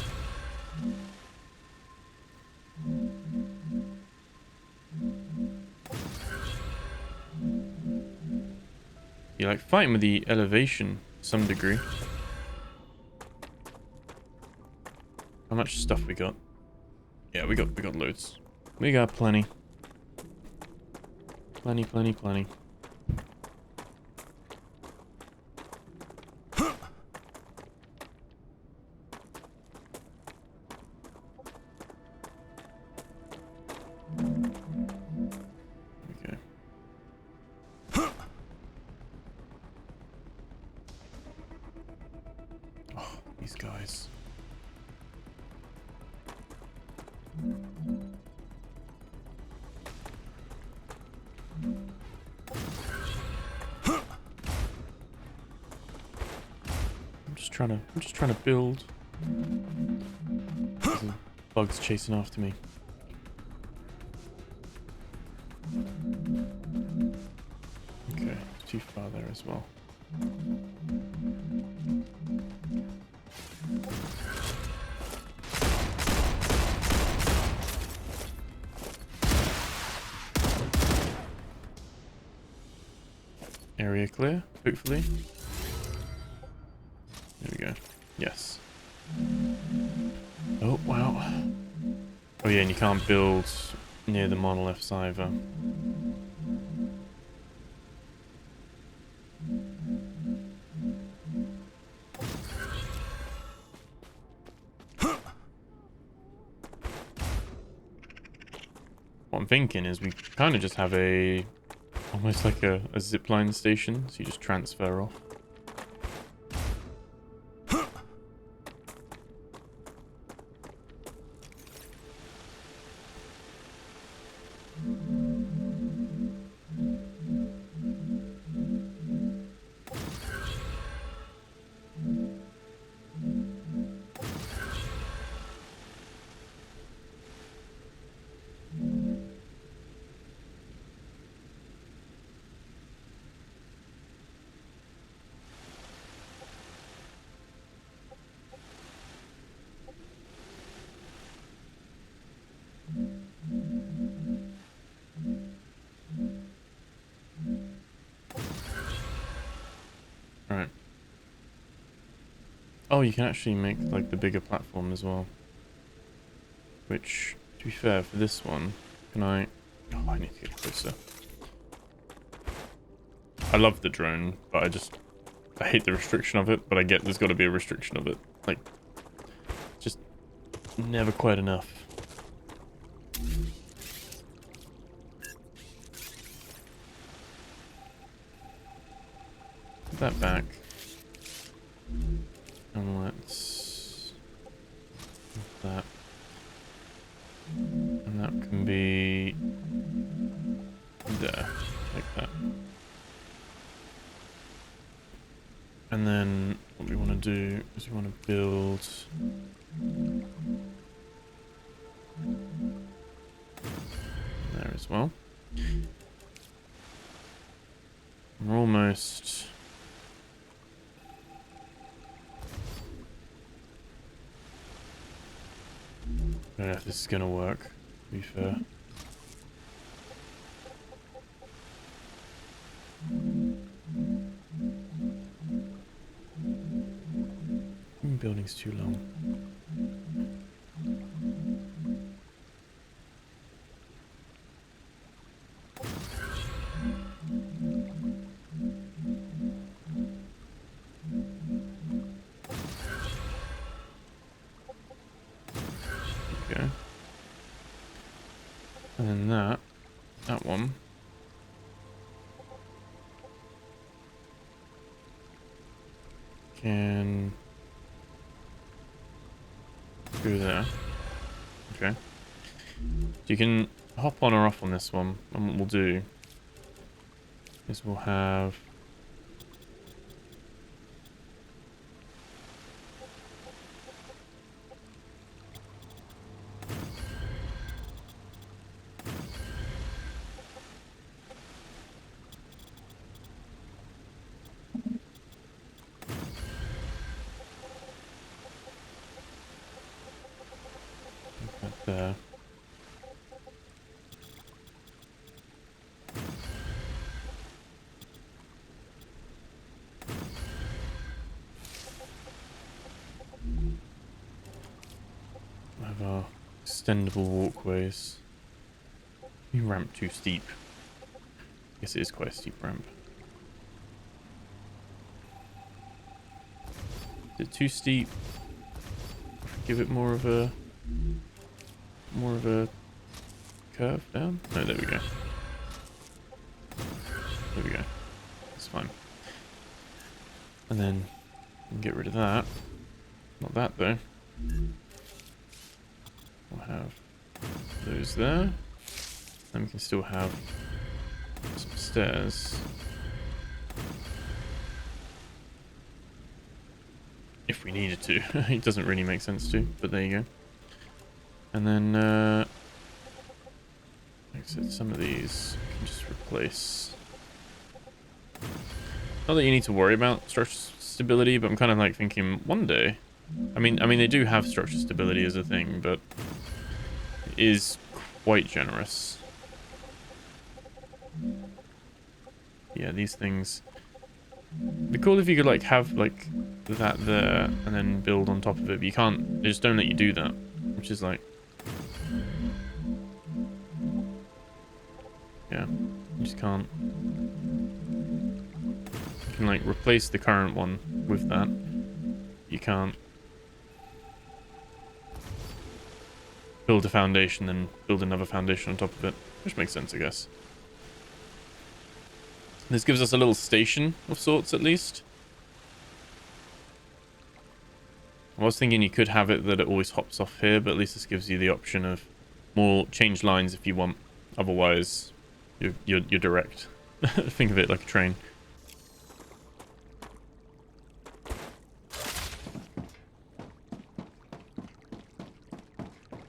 You're like fighting with the elevation to some degree. How much stuff we got? Yeah, we got loads. We got plenty. Plenty. Okay. Oh, these guys. I'm just trying to build. There's a bug's chasing after me. Okay, it's too far there as well. Area clear, hopefully. There we go. Yes. Oh, wow. Oh yeah, and you can't build near the monoliths either. What I'm thinking is we kind of just have almost like a zipline station, so you just transfer off. Alright. Oh, you can actually make like the bigger platform as well. Which, to be fair, for this one, can I... Oh, I need to get closer. I love the drone, but I hate the restriction of it, but I get there's got to be a restriction of it. Like, just never quite enough. Put that back. And let's... that. And that can be... there. Like that. And then what we want to do is we want to build... there as well. We're almost... I don't know if this is going to work, to be fair. Building's too long. Okay. And then that one. Can go there. Okay. So you can hop on or off on this one, and what we'll do is we'll have there. We have our extendable walkways. You ramp too steep. I guess it is quite a steep ramp. Is it too steep? Give it more of a curve down? No, there we go. There we go. That's fine. And then we can get rid of that. Not that though. We'll have those there. And we can still have some stairs. If we needed to. It doesn't really make sense to, but there you go. And then, like I said, some of these we can just replace. Not that you need to worry about structural stability, but I'm kind of like thinking one day. I mean they do have structural stability as a thing, but it is quite generous. Yeah, these things. It'd be cool if you could like have like that there and then build on top of it, but you can't. They just don't let you do that, which is like, yeah, you just can't. You can like replace the current one with that. You can't build a foundation then build another foundation on top of it, which makes sense, I guess. This gives us a little station of sorts, at least. I was thinking you could have it that it always hops off here, but at least this gives you the option of more change lines if you want. Otherwise, you're direct. Think of it like a train.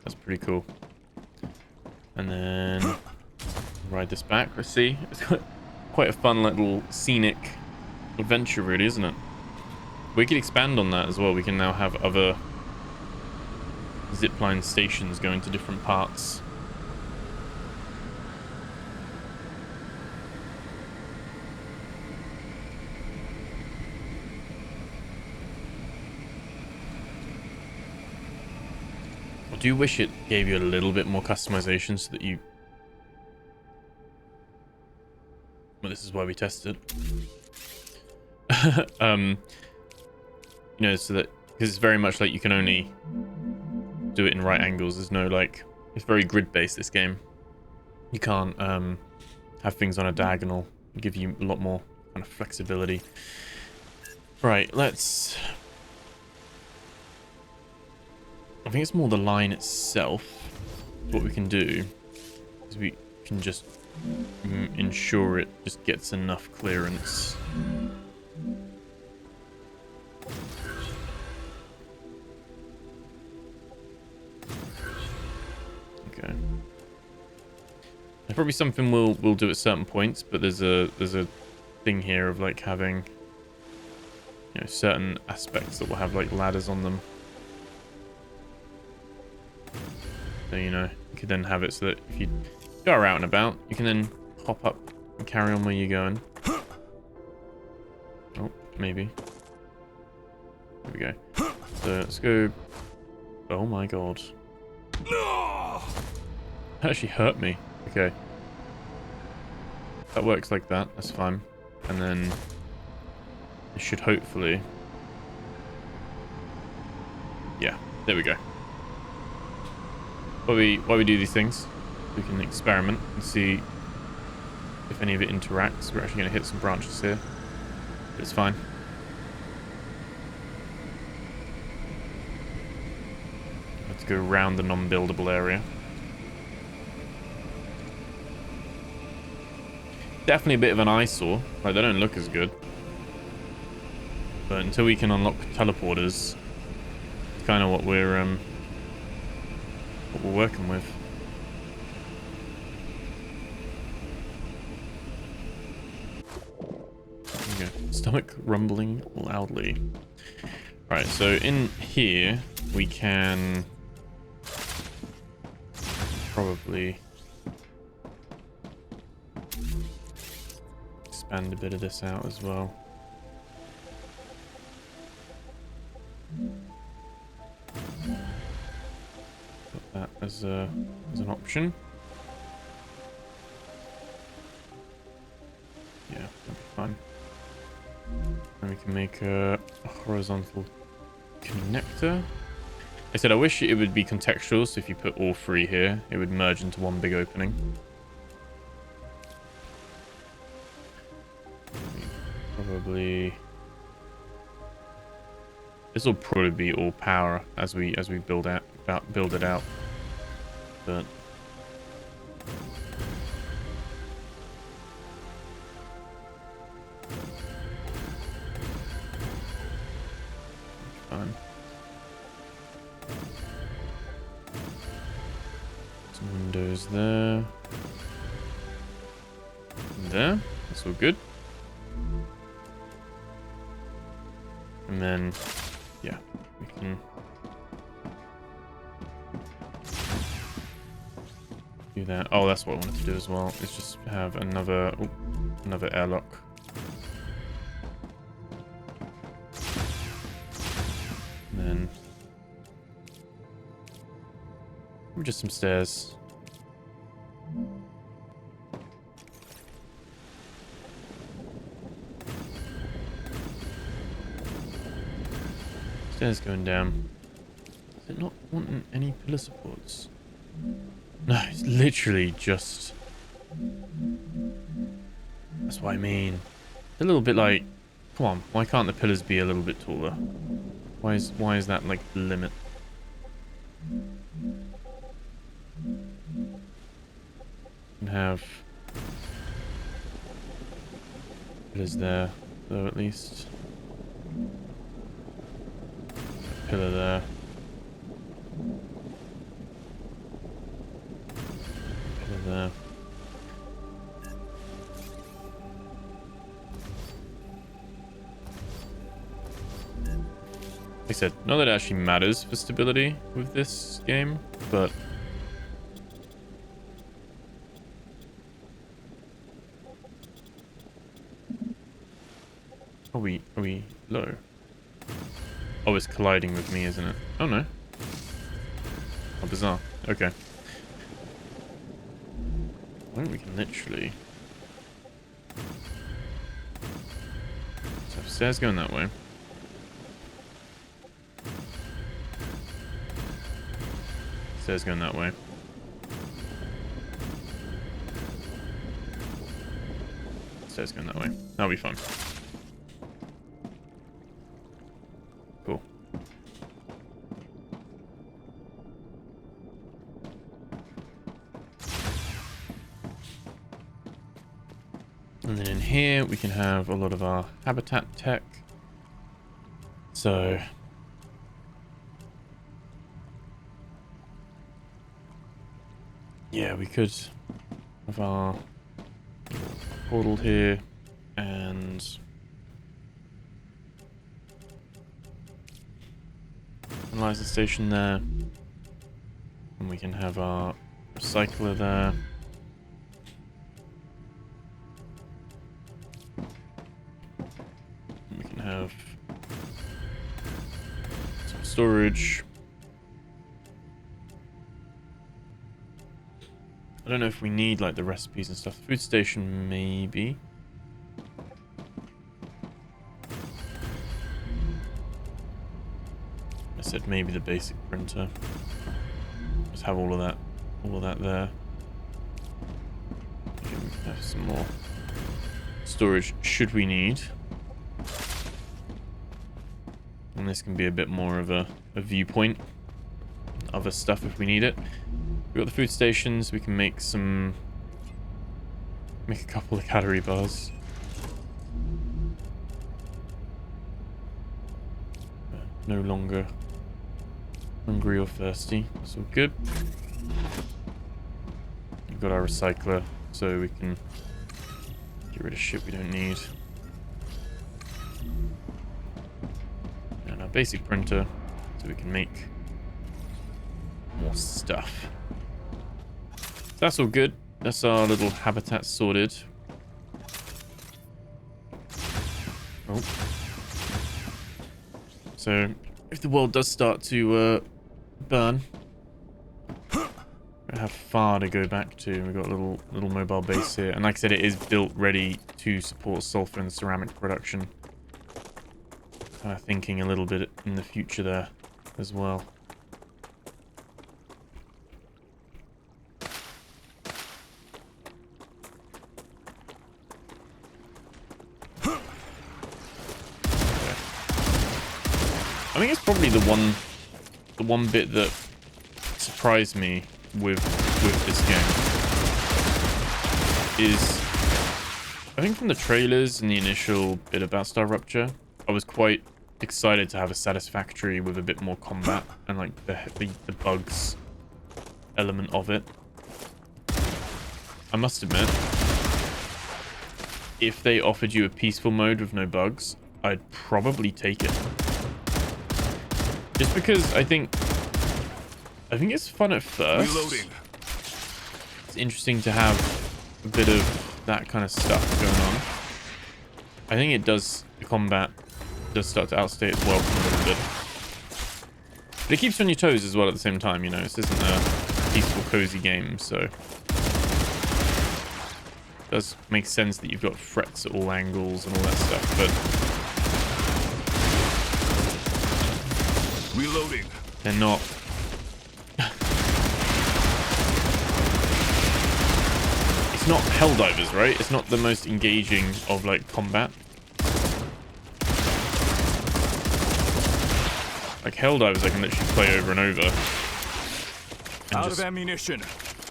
That's pretty cool. And then ride this back. Let's see. It's quite a fun little scenic adventure, really, isn't it? We could expand on that as well. We can now have other zipline stations going to different parts. I do wish it gave you a little bit more customization so that you... Well, this is why we tested. You know, so that because it's very much like you can only do it in right angles. There's no like, it's very grid based, this game. You can't have things on a diagonal. It'll give you a lot more kind of flexibility. Right, let's... I think it's more the line itself. What we can do is we can just ensure it just gets enough clearance. Okay. There's probably something we'll do at certain points, but there's a thing here of like having, you know, certain aspects that will have like ladders on them. So, you know, you could then have it so that if you go out and about, you can then hop up and carry on where you're going. Oh, maybe. There we go. So let's go. Oh my god. That actually hurt me. Okay. That works like that. That's fine. And then it should hopefully... Yeah, there we go. While we do these things, we can experiment and see if any of it interacts. We're actually going to hit some branches here. But it's fine. Let's go around the non-buildable area. Definitely a bit of an eyesore. Like, they don't look as good. But until we can unlock teleporters, it's kind of what we're working with. There we go. Stomach rumbling loudly. Right, so in here we can probably expand a bit of this out as well. Put that as an option. Yeah, that'll be fine. And we can make a horizontal connector. I said I wish it would be contextual, so if you put all three here, it would merge into one big opening. Probably this will probably be all power as we build it out, but fine. Some windows there, and there. That's all good. And then, yeah, we can do that. Oh, that's what I wanted to do as well. Is just have another airlock. And then just some stairs. Stairs going down. Is it not wanting any pillar supports? No, it's literally just... That's what I mean. It's a little bit like... Come on, why can't the pillars be a little bit taller? Why is that like the limit? And have pillars there, though, at least. Pillar there. Pillar there. Like I said, not that it actually matters for stability with this game, but are we low? Oh, it's colliding with me, isn't it? Oh, no. How bizarre. Okay. I think we can literally... So stairs going that way. Stairs going that way. Stairs going that way. That'll be fun. Cool. And then in here we can have a lot of our habitat tech. So yeah, we could have our portal here and analyzer station there, and we can have our recycler there. And we can have some storage. I don't know if we need like the recipes and stuff. Food station maybe. I said maybe the basic printer. Just have all of that there. Okay, we can have some more storage should we need. And this can be a bit more of a viewpoint. Other stuff if we need it. We've got the food stations. We can make a couple of calorie bars. No longer hungry or thirsty. That's all good. We've got our recycler, so we can get rid of shit we don't need. And our basic printer, so we can make more stuff. That's all good. That's our little habitat sorted. Oh. So, if the world does start to burn, we have far to go back to. We've got a little mobile base here. And like I said, it is built ready to support sulfur and ceramic production. Kind of thinking a little bit in the future there as well. I think it's probably the one bit that surprised me with this game is, I think from the trailers and the initial bit about StarRupture, I was quite excited to have a satisfactory with a bit more combat and like the bugs element of it. I must admit, if they offered you a peaceful mode with no bugs, I'd probably take it. Just because I think it's fun at first. Reloading. It's interesting to have a bit of that kind of stuff going on. I think it does, the combat does start to outstay its welcome a little bit. But it keeps you on your toes as well at the same time, you know. This isn't a peaceful, cozy game, so it does make sense that you've got threats at all angles and all that stuff, but Reloading. they're not. It's not Helldivers, right? It's not the most engaging of like combat. Like Helldivers, I can literally play over and over. And Out of ammunition.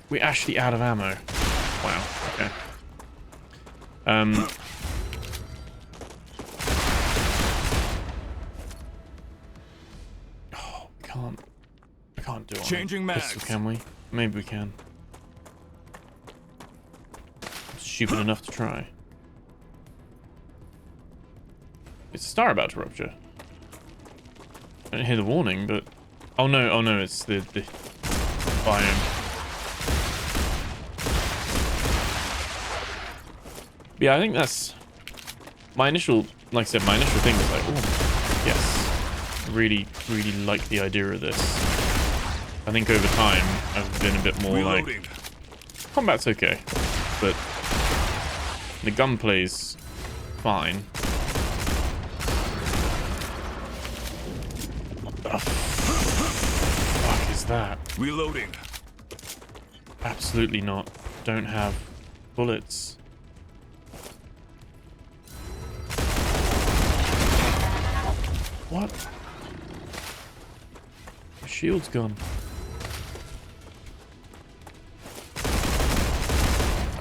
we're actually out of ammo. Wow. Okay. Oh, we can't do it. Changing mags. Pistol, can we? Maybe we can. Stupid enough to try. It's a star about to rupture. I didn't hear the warning, but oh no, it's the biome. Yeah, I think that's my initial, like I said, my initial thing was like, oh yes, really like the idea of this. I think over time I've been a bit more Reloading. like, combat's okay, but the gunplay's fine. What the fuck is that? Reloading. Absolutely not. Don't have bullets. What? My shield's gone.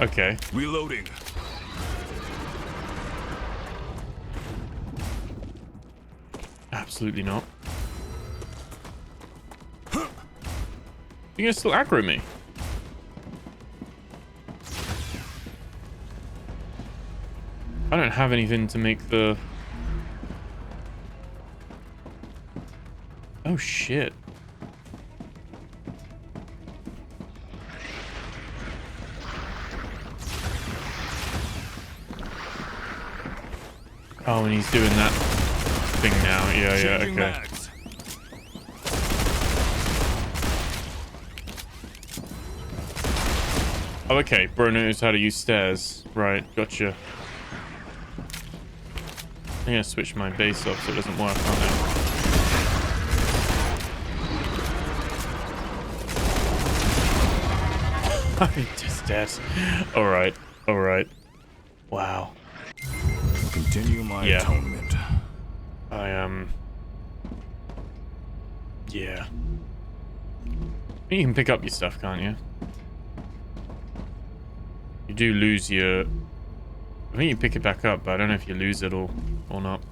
Okay. Reloading. Absolutely not. You're gonna still aggro me? I don't have anything to make the... Oh shit. Oh, and he's doing that thing now. Yeah, Changing okay. mags. Oh, okay. Bro knows how to use stairs. Right, gotcha. I'm gonna switch my base off so it doesn't work on it. I'm just dead. Alright, alright. Wow. Continue my Yeah. atonement. I yeah. You can pick up your stuff, can't you? You do lose your... I think you pick it back up, but I don't know if you lose it or not.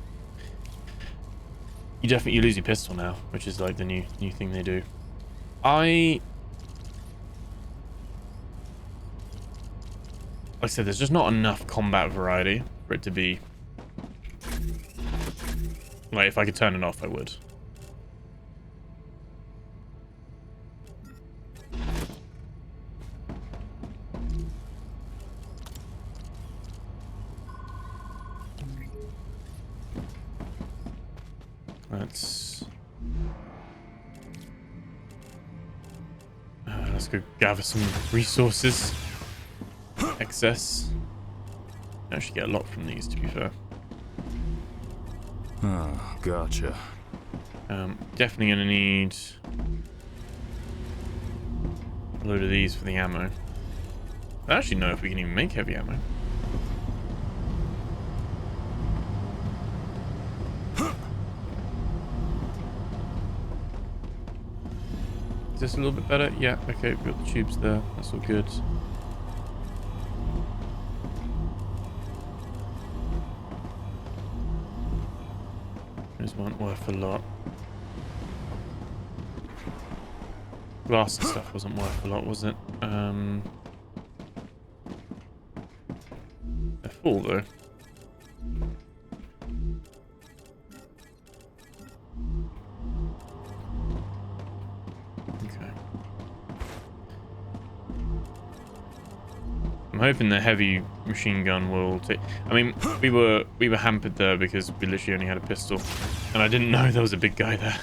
You definitely lose your pistol now, which is like the new thing they do. Like I said, there's just not enough combat variety for it to be... Like, if I could turn it off, I would. Let's go gather some resources. Excess. Actually get a lot from these, to be fair. Oh, gotcha. Definitely gonna need a load of these for the ammo. I don't actually know if we can even make heavy ammo. Is this a little bit better? Yeah, okay, we've got the tubes there. That's all good. Those weren't worth a lot. Glass and stuff wasn't worth a lot, was it? They're full though. Okay. I'm hoping the heavy machine gun will take. I mean, we were hampered there because we literally only had a pistol, and I didn't know there was a big guy there.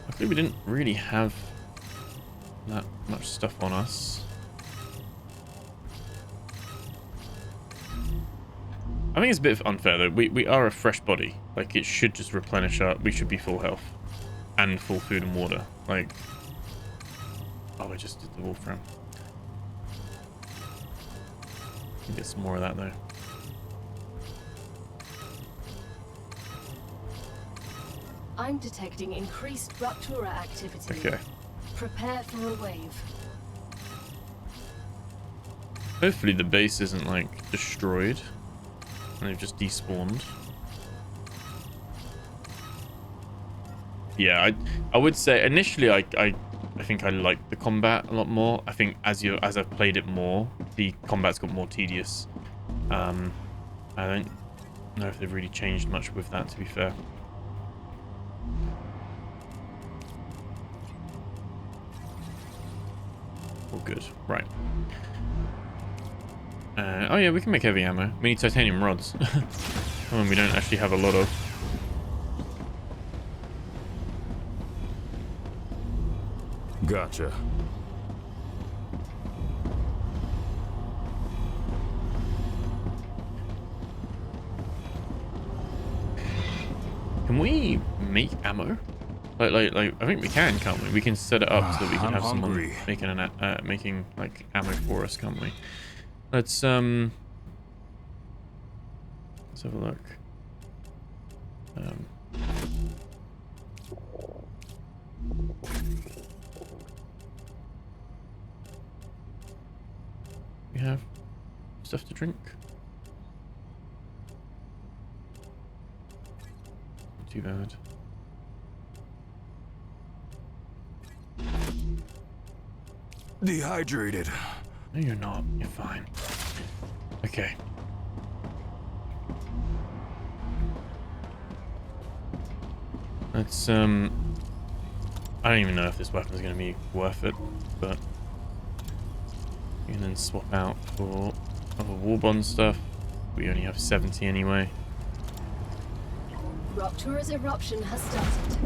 I think we didn't really have that much stuff on us. I think it's a bit unfair though. We are a fresh body. Like, it should just replenish our... We should be full health. And full food and water. Like... Oh, I just did the wolfram. Get some more of that though. I'm detecting increased Rupture activity. Okay. Prepare for a wave. Hopefully the base isn't, like, destroyed. And they've just despawned. Yeah, I would say initially I think I liked the combat a lot more. I think as I've played it more, the combat's got more tedious. I don't know if they've really changed much with that, to be fair. All good, right. Oh yeah, we can make heavy ammo. We need titanium rods. We don't actually have a lot of. Gotcha. Can we make ammo? Like, I think we can, can't we? We can set it up so that we can have someone making like ammo for us, can't we? Let's have a look. We have stuff to drink. Not too bad. Dehydrated. No, you're not. You're fine. Okay. Let's, I don't even know if this weapon is going to be worth it, but you can then swap out for other war bond stuff. We only have 70 anyway. Rupture's eruption has started.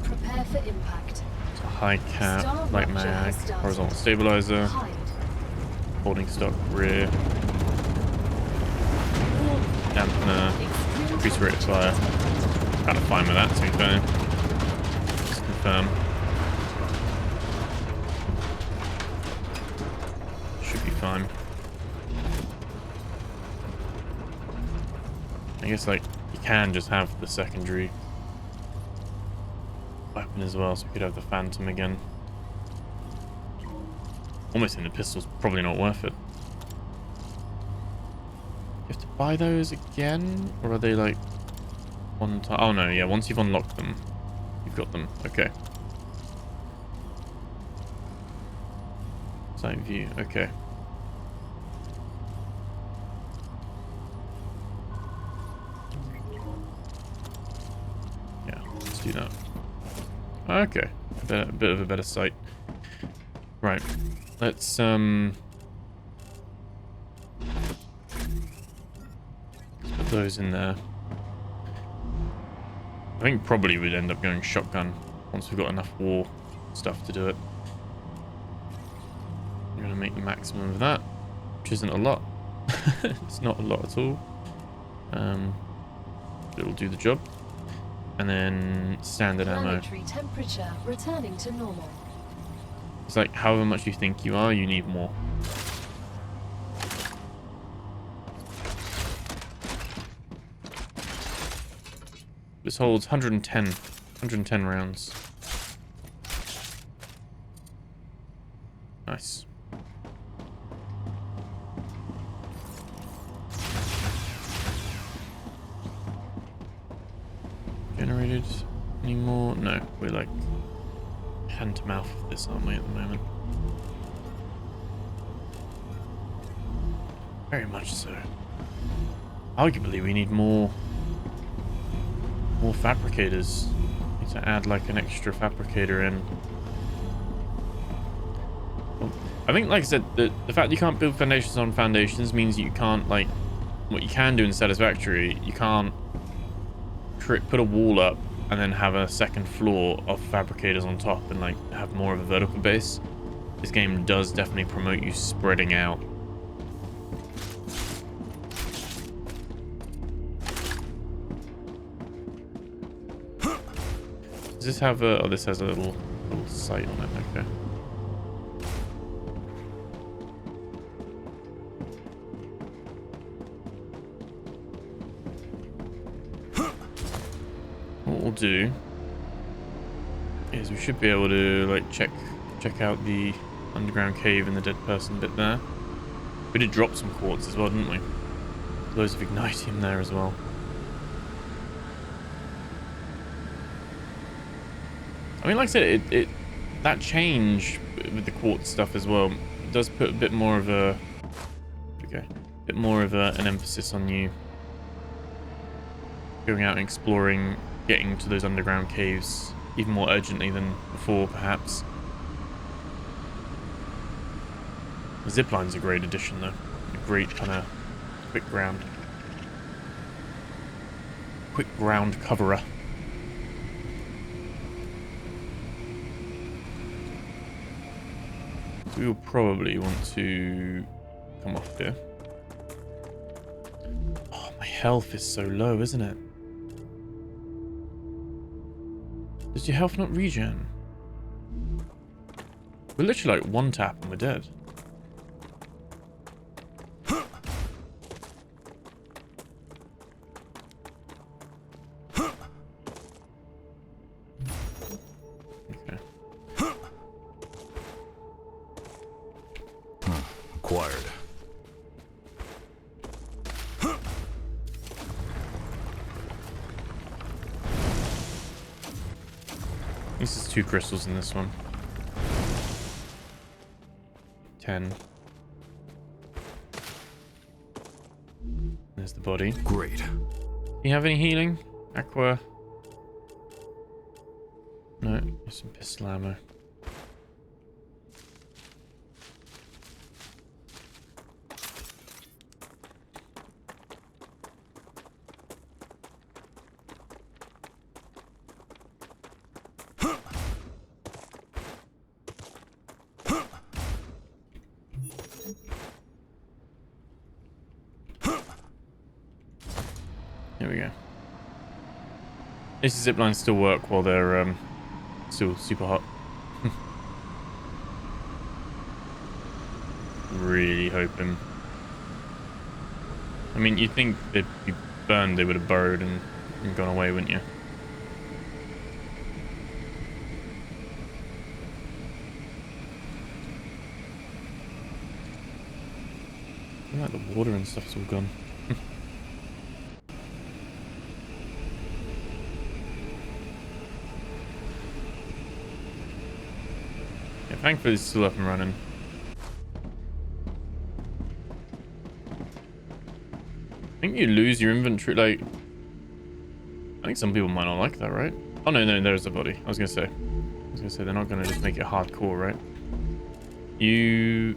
Prepare for impact. So high cap, light mag, horizontal stabilizer, holding stock rear, dampener, increase rate of fire. Kind of fine with that, to be fair. Just confirm. Should be fine. I guess, like, you can just have the secondary weapon as well, so we could have the Phantom again. Almost think the pistol's probably not worth it. You have to buy those again? Or are they, like, one time? Oh, no, yeah, once you've unlocked them, you've got them. Okay. Sight view, okay. Yeah, let's do that. Okay, a bit of a better sight. Right. Let's put those in there. I think probably we'd end up going shotgun once we've got enough war stuff to do it. I'm going to make the maximum of that, which isn't a lot. It's not a lot at all. It'll do the job. And then standard ammo. Planetary temperature returning to normal. It's like however much you think you are, you need more. This holds 110 rounds. Nice. Generated any more? No, we're like hand to mouth with this, aren't we, at the moment? Very much so. Arguably, we need more fabricators. Need to add like an extra fabricator in. I think, like I said, the fact you can't build foundations on foundations means you can't, like, what you can do in Satisfactory, you can't put a wall up and then have a second floor of fabricators on top and like have more of a vertical base. This game does definitely promote you spreading out. Does this have a... oh, this has a little sight on it. Okay. What we'll do is we should be able to like check out the underground cave and the dead person bit there. We did drop some quartz as well, didn't we? Loads of ignitium there as well. I mean, like I said, it that change with the quartz stuff as well does put a bit more of a an emphasis on you going out and exploring, getting to those underground caves even more urgently than before, perhaps. The zipline's a great addition, though. A great kind of quick ground coverer. We will probably want to come off here. Oh, my health is so low, isn't it? Does your health not regen? We're literally like one tap and we're dead. Okay. Acquired. This is 2 crystals in this one. 10. There's the body. Great. Do you have any healing? Aqua? No, there's some pistol ammo. There we go. These ziplines still work while they're still super hot. Really hoping. I mean, you'd think they'd be burned, they would have burrowed and gone away, wouldn't you? I feel like the water and stuff's all gone. Yeah, thankfully it's still up and running. I think you lose your inventory, like... I think some people might not like that, right? Oh no, there's a body. I was gonna say they're not gonna just make it hardcore, right? You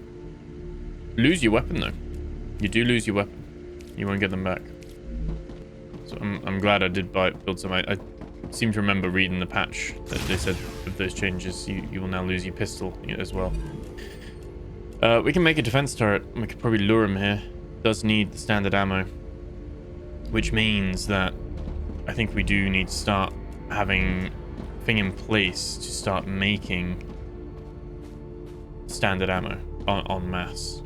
lose your weapon though. You do lose your weapon. You won't get them back. So I'm glad I did build some. I seem to remember reading the patch that they said with those changes, you will now lose your pistol as well. We can make a defense turret. We could probably lure him here. Does need the standard ammo, which means that I think we do need to start having a thing in place to start making standard ammo en masse.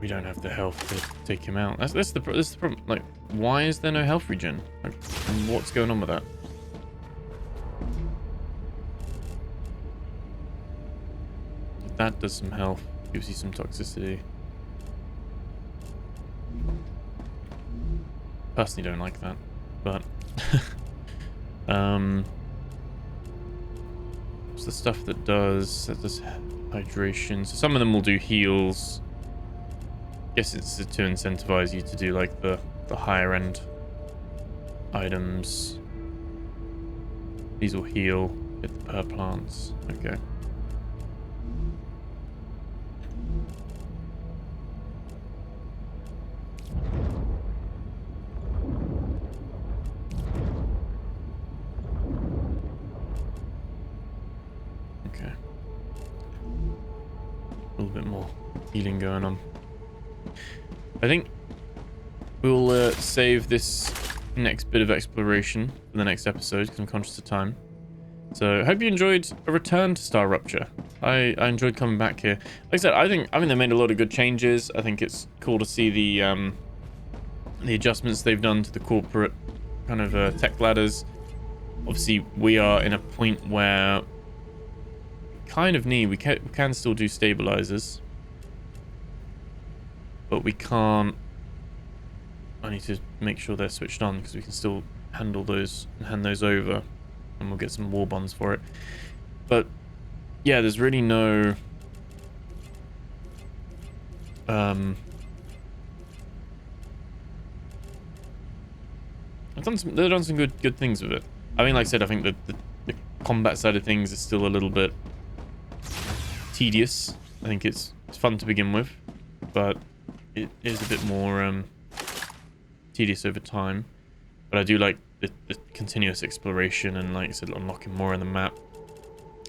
We don't have the health to take him out. That's the problem. Like, why is there no health regen? Like, what's going on with that? That does some health. Gives you some toxicity. Personally don't like that, but it's the stuff that does hydration. So some of them will do heals. Guess it's to incentivize you to do like the higher end items. These will heal with the per plants. Okay. Okay. A little bit more healing going on. I think we'll save this next bit of exploration for the next episode because I'm conscious of time. So I hope you enjoyed a return to StarRupture. I enjoyed coming back here. Like I said, I think they made a lot of good changes. I think it's cool to see the adjustments they've done to the corporate kind of tech ladders. Obviously, we are in a point where we can still do stabilizers. But we can't. I need to make sure they're switched on because we can still handle those and hand those over, and we'll get some war bonds for it. But yeah, there's really no they've done some good things with it. I mean, like I said, I think that the combat side of things is still a little bit tedious. I think it's fun to begin with, but it is a bit more tedious over time. But I do like the continuous exploration and, like I said, unlocking more on the map.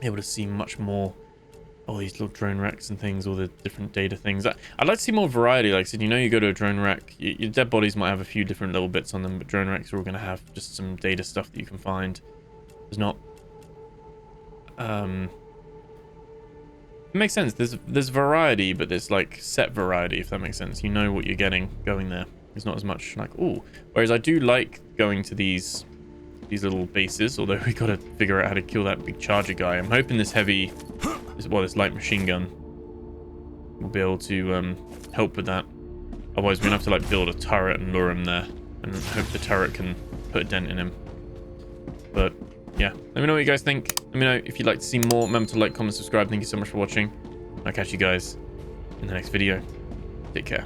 Able to see much more. All these little drone wrecks and things, all the different data things. I'd like to see more variety. Like I said, you go to a drone wreck, your dead bodies might have a few different little bits on them, but drone wrecks are all going to have just some data stuff that you can find. There's not... It makes sense. There's variety, but there's like set variety, if that makes sense. You know what you're getting going there. It's not as much like, ooh. Whereas I do like going to these little bases, although we got to figure out how to kill that big charger guy. I'm hoping this this light machine gun will be able to help with that. Otherwise, we're gonna have to like build a turret and lure him there, and hope the turret can put a dent in him. But yeah, let me know what you guys think. Let me know if you'd like to see more. Remember to like, comment, subscribe. Thank you so much for watching. I'll catch you guys in the next video. Take care.